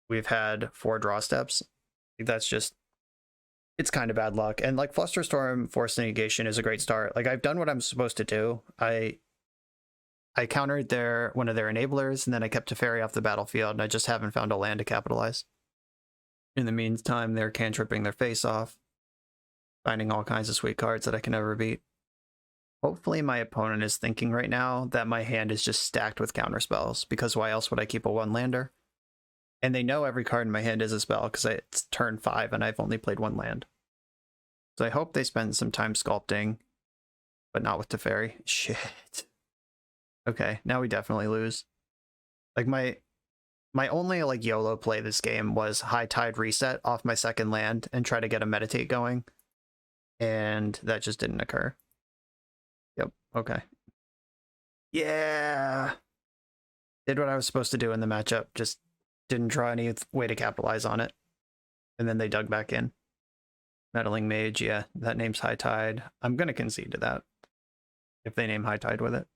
we've had 4 draw steps. That's just, it's kind of bad luck. And like Flusterstorm Force Negation is a great start. Like I've done what I'm supposed to do. I countered one of their enablers, and then I kept Teferi off the battlefield, and I just haven't found a land to capitalize. In the meantime, they're cantripping their face off, finding all kinds of sweet cards that I can never beat. Hopefully my opponent is thinking right now that my hand is just stacked with counter spells, because why else would I keep a one-lander? And they know every card in my hand is a spell, because it's turn 5 and I've only played one land. So I hope they spend some time sculpting, but not with Teferi. Shit. Okay, now we definitely lose. Like my only like YOLO play this game was High Tide reset off my second land and try to get a meditate going. And that just didn't occur. Yep, okay. Yeah! Did what I was supposed to do in the matchup, just didn't draw any way to capitalize on it. And then they dug back in. Meddling Mage, yeah, that name's High Tide. I'm gonna concede to that. If they name High Tide with it.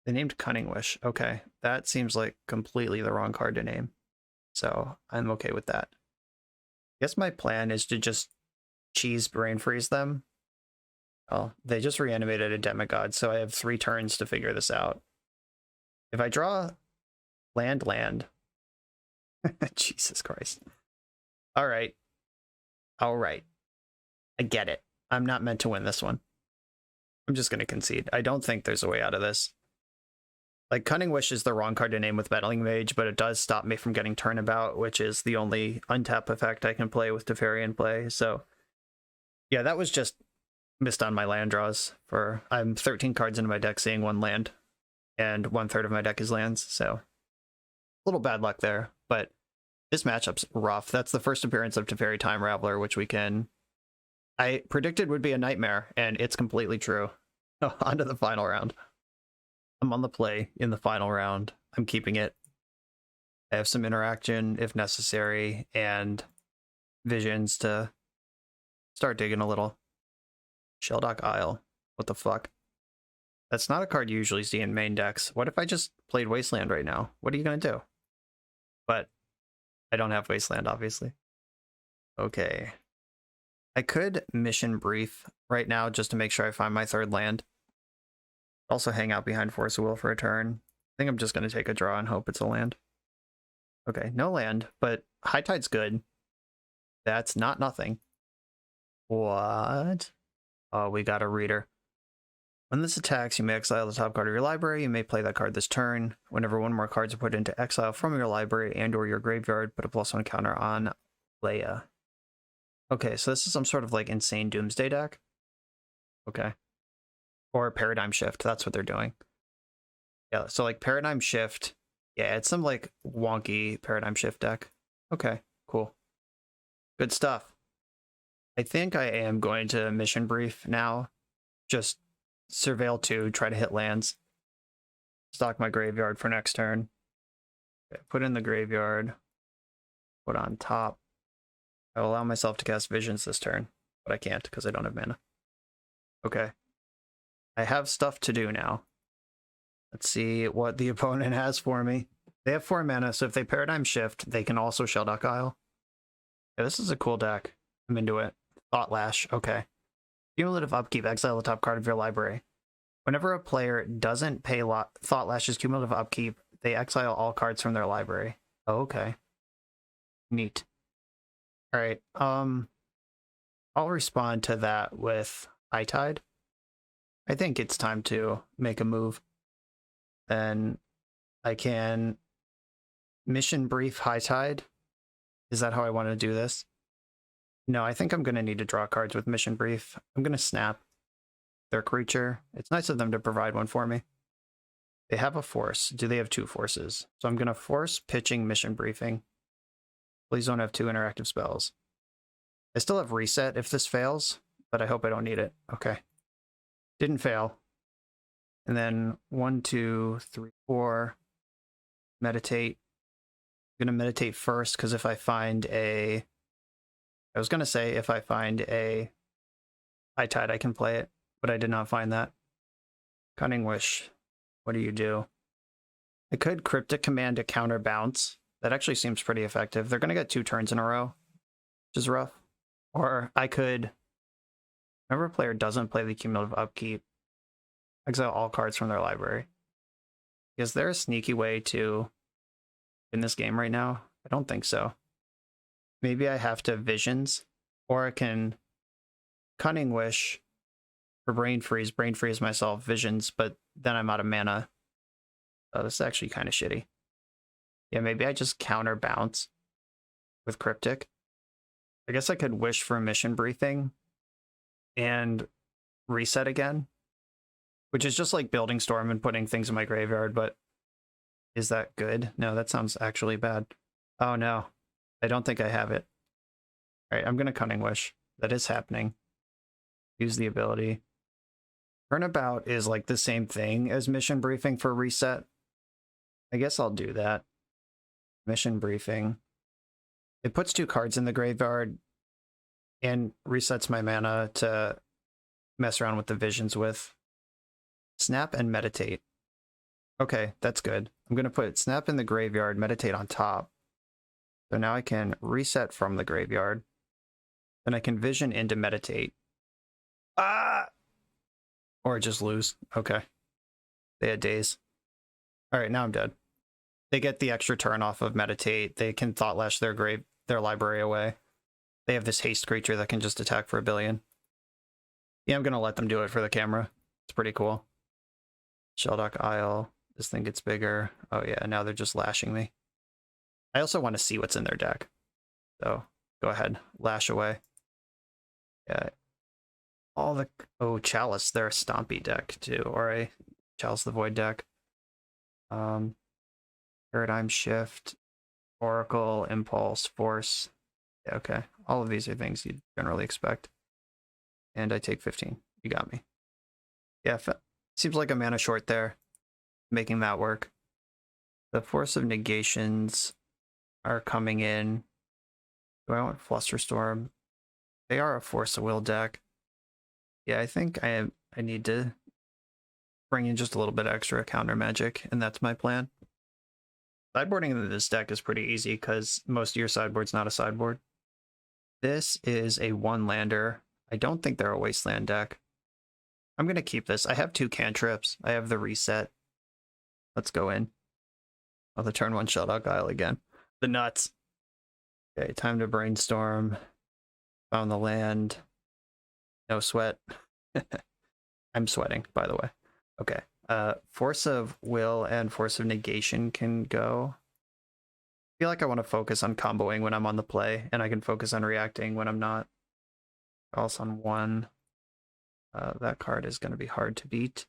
They named Cunning Wish. Okay, that seems like completely the wrong card to name. So I'm okay with that. I guess my plan is to just cheese Brain Freeze them. Well, they just reanimated a Demigod, so I have 3 turns to figure this out. If I draw land. Jesus Christ. Alright. Alright. I get it. I'm not meant to win this one. I'm just going to concede. I don't think there's a way out of this. Like, Cunning Wish is the wrong card to name with Meddling Mage, but it does stop me from getting Turnabout, which is the only untap effect I can play with Teferi in play. So, yeah, that was just missed on my land draws. I'm 13 cards into my deck seeing 1 land, and 1/3 of my deck is lands, so a little bad luck there. But this matchup's rough. That's the first appearance of Teferi Time Raveler, which I predicted would be a nightmare, and it's completely true. Oh, on to the final round. I'm on the play in the final round. I'm keeping it. I have some interaction if necessary, and visions to start digging a little. Shelldock Isle. What the fuck? That's not a card you usually see in main decks. What if I just played Wasteland right now? What are you going to do? But I don't have Wasteland, obviously. Okay. I could Mission Brief right now just to make sure I find my 3rd land. Also hang out behind Force of Will for a turn. I think I'm just going to take a draw and hope it's a land. Okay, no land, but High Tide's good. That's not nothing. What? Oh, we got a reader. When this attacks, you may exile the top card of your library. You may play that card this turn. Whenever 1 more cards are put into exile from your library and or your graveyard, put a +1 counter on Leia. Okay, so this is some sort of like insane Doomsday deck. Okay. Or Paradigm Shift, that's what they're doing. Yeah, so like Paradigm Shift. Yeah, it's some like wonky Paradigm Shift deck. Okay, cool. Good stuff. I think I am going to Mission Brief now. Just Surveil 2, try to hit lands. Stock my graveyard for next turn. Okay, put in the graveyard. Put on top. I will allow myself to cast Visions this turn, but I can't because I don't have mana. Okay. I have stuff to do now. Let's see what the opponent has for me. They have 4 mana, so if they Paradigm Shift, they can also Shelldock Isle. Yeah, this is a cool deck. I'm into it. Thought Lash, okay. Cumulative Upkeep, exile the top card of your library. Whenever a player doesn't pay Thought Lash's cumulative upkeep, they exile all cards from their library. Oh, okay. Neat. Alright, I'll respond to that with High Tide. I think it's time to make a move. Then I can Mission Brief High Tide. Is that how I want to do this? No, I think I'm going to need to draw cards with Mission Brief. I'm going to snap their creature. It's nice of them to provide one for me. They have a force. Do they have 2 forces? So I'm going to force pitching Mission Briefing. Please don't have 2 interactive spells. I still have Reset if this fails, but I hope I don't need it. Okay. Didn't fail. And then 1, 2, 3, 4. Meditate. I'm going to meditate first, because if I find a... I was going to say if I find a High Tide, I can play it, but I did not find that. Cunning Wish. What do you do? I could Cryptic Command to counter bounce. That actually seems pretty effective. They're going to get 2 turns in a row, which is rough. Or I could... Whenever a player doesn't play the cumulative upkeep, exile all cards from their library. Is there a sneaky way to win this game right now? I don't think so. Maybe I have to Visions, or I can Cunning Wish For brain freeze myself visions, but then I'm out of mana. Oh, this is actually kind of shitty. Yeah, maybe I just counter bounce with Cryptic. I guess I could wish for a mission briefing and reset again, which is just like building storm and putting things in my graveyard, but is that good? No, that sounds actually bad. Oh no, I don't think I have it. All right, I'm gonna Cunning Wish. That is happening. Use the ability. Turnabout is like the same thing as mission briefing for reset. I guess I'll do that. Mission briefing. It puts 2 cards in the graveyard and resets my mana to mess around with the visions with. Snap and meditate. Okay, that's good. I'm going to put snap in the graveyard, meditate on top. So now I can reset from the graveyard. Then I can vision into meditate. Ah! Or just lose. Okay. They had days. Alright, now I'm dead. They get the extra turn off of meditate. They can Thought Lash their library away. They have this haste creature that can just attack for 1 billion. Yeah, I'm going to let them do it for the camera. It's pretty cool. Shelldock Isle. This thing gets bigger. Oh yeah, now they're just lashing me. I also want to see what's in their deck. So, go ahead. Lash away. Yeah. All the... Oh, Chalice. They're a Stompy deck, too. Or a Chalice the Void deck. Paradigm Shift. Oracle, Impulse, Force. Yeah, okay. All of these are things you'd generally expect. And I take 15. You got me. Yeah, seems like a mana short there. Making that work. The Force of Negations are coming in. Do I want Flusterstorm? They are a Force of Will deck. Yeah, I think I need to bring in just a little bit extra counter magic, and that's my plan. Sideboarding into this deck is pretty easy because most of your sideboard's not a sideboard. This is a 1-lander. I don't think they're a Wasteland deck. I'm going to keep this. I have 2 cantrips. I have the reset. Let's go in. Oh, the turn 1 Shelldock Isle again. The nuts. Okay, time to brainstorm. Found the land. No sweat. I'm sweating, by the way. Okay. Force of Will and Force of Negation can go. I feel like I want to focus on comboing when I'm on the play, and I can focus on reacting when I'm not. Also on 1. That card is going to be hard to beat.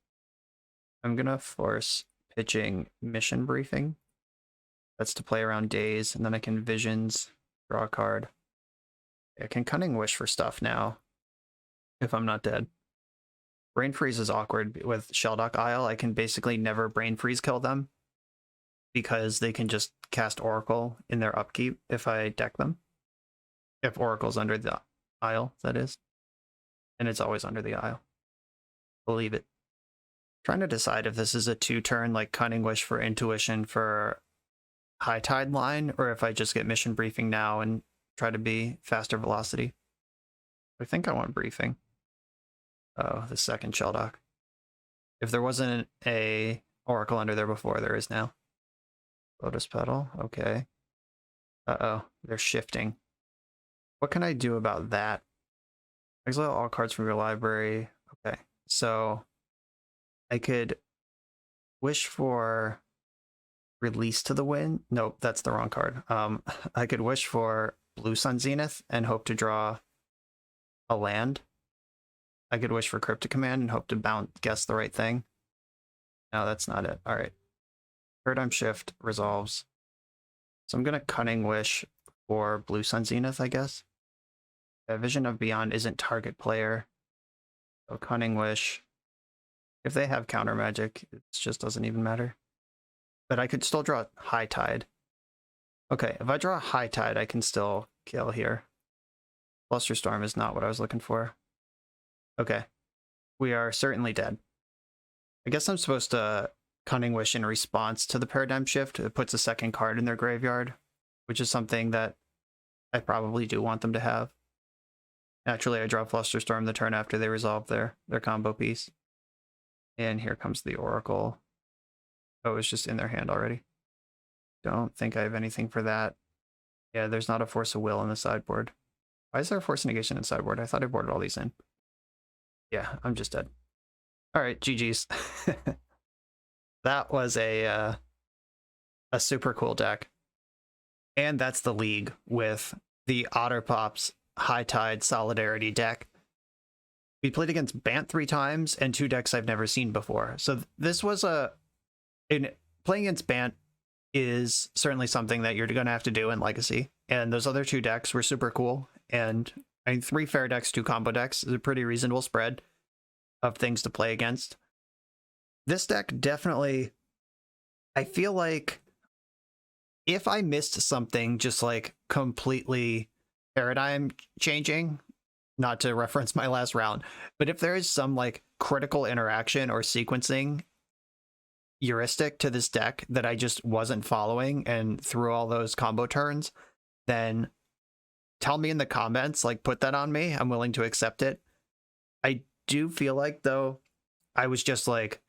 I'm going to force pitching Mission Briefing. That's to play around days, and then I can Visions, draw a card. I can Cunning Wish for stuff now, if I'm not dead. Brain Freeze is awkward with Shelldock Isle. I can basically never Brain Freeze kill them because they can just cast Oracle in their upkeep if I deck them. If Oracle's under the Isle, that is. And it's always under the Isle. Believe it. Trying to decide if this is a 2-turn like Cunning Wish for Intuition for High Tide line, or if I just get Mission Briefing now and try to be faster velocity. I think I want Briefing. Oh, the second Shelldock. If there wasn't a Oracle under there before, there is now. Lotus Petal, okay. Uh-oh, they're shifting. What can I do about that? Exile all cards from your library. Okay, so I could wish for Release to the Wind. Nope, that's the wrong card. I could wish for Blue Sun Zenith and hope to draw a land. I could wish for Cryptic Command and hope to guess the right thing. No, that's not it. All right. Paradigm Shift resolves. So I'm going to Cunning Wish for Blue Sun Zenith, I guess. Vision of Beyond isn't target player. So Cunning Wish. If they have counter magic, it just doesn't even matter. But I could still draw High Tide. Okay, if I draw High Tide, I can still kill here. Flusterstorm is not what I was looking for. Okay, we are certainly dead. I guess I'm supposed to Cunning Wish in response to the Paradigm Shift. It puts a second card in their graveyard, which is something that I probably do want them to have. Naturally, I draw Flusterstorm the turn after they resolve their combo piece. And here comes the Oracle. Oh, it's just in their hand already. Don't think I have anything for that. Yeah, there's not a Force of Will in the sideboard. Why is there a Force of Negation in the sideboard? I thought I boarded all these in. Yeah, I'm just dead. All right, GG's. That was a super cool deck. And that's the league with the Otter Pops High Tide Solidarity deck. We played against Bant 3 times and 2 decks I've never seen before. So this was playing against Bant is certainly something that you're going to have to do in Legacy. And those other 2 decks were super cool. And I mean, 3 fair decks, 2 combo decks is a pretty reasonable spread of things to play against. This deck definitely, I feel like if I missed something just like completely paradigm changing, not to reference my last round, but if there is some like critical interaction or sequencing heuristic to this deck that I just wasn't following and through all those combo turns, then tell me in the comments, like put that on me. I'm willing to accept it. I do feel like though, I was just like,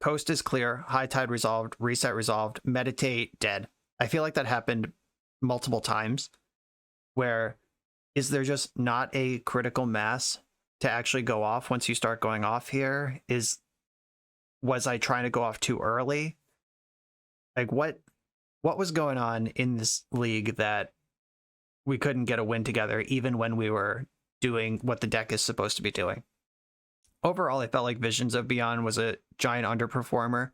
coast is clear, high tide resolved, reset resolved, meditate dead. I feel like that happened multiple times where is there just not a critical mass to actually go off once you start going off here? Was I trying to go off too early? Like what was going on in this league that we couldn't get a win together even when we were doing what the deck is supposed to be doing? Overall, I felt like Visions of Beyond was a giant underperformer.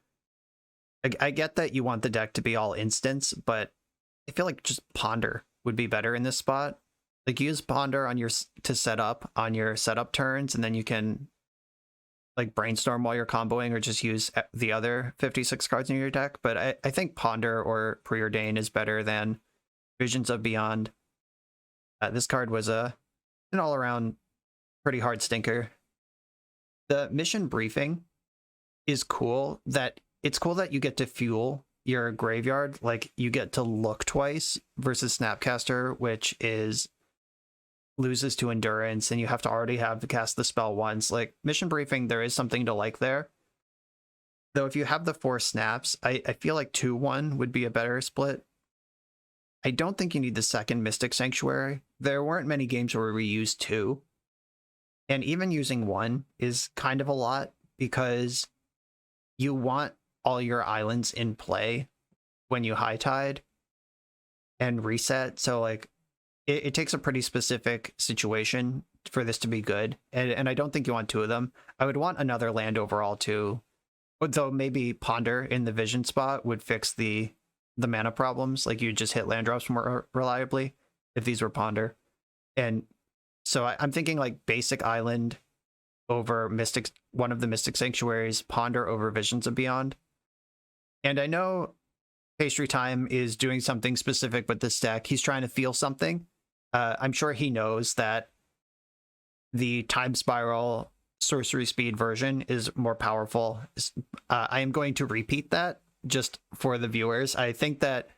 I get that you want the deck to be all instants, but I feel like just Ponder would be better in this spot. Like use Ponder on to set up on your setup turns, and then you can like brainstorm while you're comboing, or just use the other 56 cards in your deck. But I think Ponder or Preordain is better than Visions of Beyond. This card was an all-around pretty hard stinker. The mission briefing is cool. It's cool that you get to fuel your graveyard. Like you get to look twice versus Snapcaster, which loses to endurance, and you have to already have to cast the spell once. Like mission briefing, there is something to like there. Though if you have the 4 snaps, I feel like 2-1 would be a better split. I don't think you need the second Mystic Sanctuary. There weren't many games where we used 2. And even using 1 is kind of a lot because you want all your islands in play when you high tide and reset. So like it takes a pretty specific situation for this to be good. And I don't think you want 2 of them. I would want another land overall too. Though maybe Ponder in the vision spot would fix the mana problems. Like you just hit land drops more reliably if these were Ponder. And so I'm thinking like basic island over one of the Mystic Sanctuaries, Ponder over Visions of Beyond. And I know Pastrytime is doing something specific with this deck. He's trying to feel something. I'm sure he knows that the Time Spiral sorcery speed version is more powerful. I am going to repeat that just for the viewers. I think that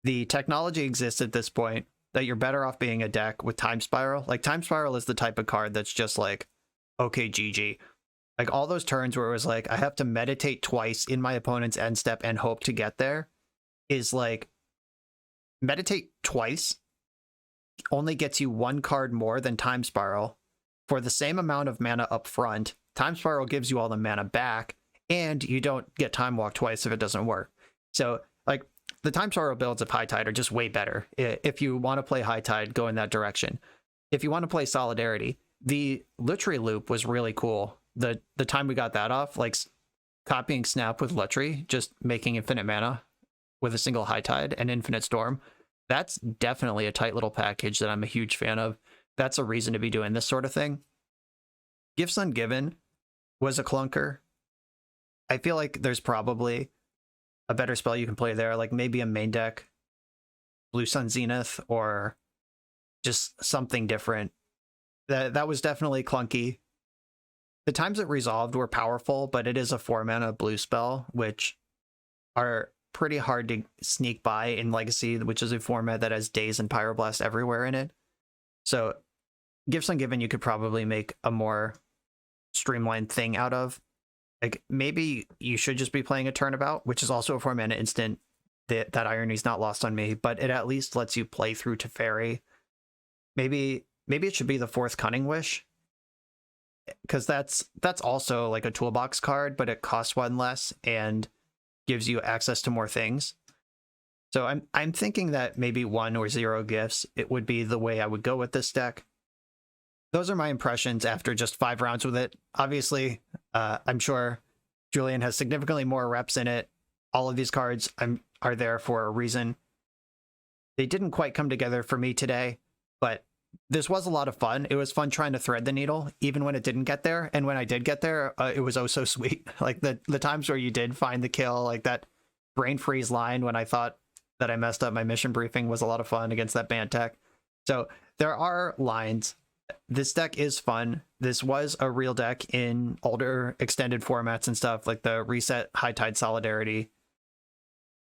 the technology exists at this point that you're better off being a deck with Time Spiral. Like Time Spiral is the type of card that's just like, okay, GG. Like all those turns where it was like, I have to meditate twice in my opponent's end step and hope to get there, is like, meditate twice only gets you 1 card more than Time Spiral for the same amount of mana up front. Time Spiral gives you all the mana back, and you don't get Time Walk twice if it doesn't work. So like the Time Spiral builds of High Tide are just way better. If you want to play High Tide, go in that direction. If you want to play Solidarity, the Lutri loop was really cool. The time we got that off, like copying Snap with Lutri, just making infinite mana with a single High Tide and Infinite Storm, that's definitely a tight little package that I'm a huge fan of. That's a reason to be doing this sort of thing. Gifts Ungiven was a clunker. I feel like there's probably a better spell you can play there, like maybe a main deck Blue Sun Zenith or just something different. That was definitely clunky. The times it resolved were powerful, but it is a 4-mana blue spell, which are pretty hard to sneak by in Legacy, which is a format that has Daze and Pyroblast everywhere in it. So Gifts Ungiven you could probably make a more streamlined thing out of. Like maybe you should just be playing a Turnabout, which is also a 4-mana instant. That irony is not lost on me, but it at least lets you play through Teferi. Maybe it should be the 4th Cunning Wish. because that's also like a toolbox card, but it costs one less and gives you access to more things. So I'm thinking that maybe 1 or 0 gifts, it would be the way I would go with this deck. Those are my impressions after just 5 rounds with it. Obviously, I'm sure Julian has significantly more reps in it. All of these cards are there for a reason. They didn't quite come together for me today, but this was a lot of fun. It was fun trying to thread the needle, even when it didn't get there. And when I did get there, it was oh so sweet. Like the times where you did find the kill, like that brain freeze line when I thought that I messed up my mission briefing was a lot of fun against that band tech. So there are lines. This deck is fun. This was a real deck in older extended formats and stuff, like the Reset High Tide Solidarity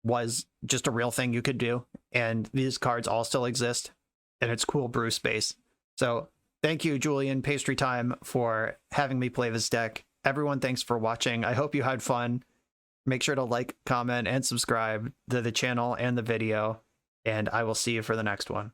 was just a real thing you could do. And these cards all still exist, and it's cool brew space. So thank you, Julian, Pastrytime, for having me play this deck. Everyone, thanks for watching. I hope you had fun. Make sure to like, comment, and subscribe to the channel and the video, and I will see you for the next one.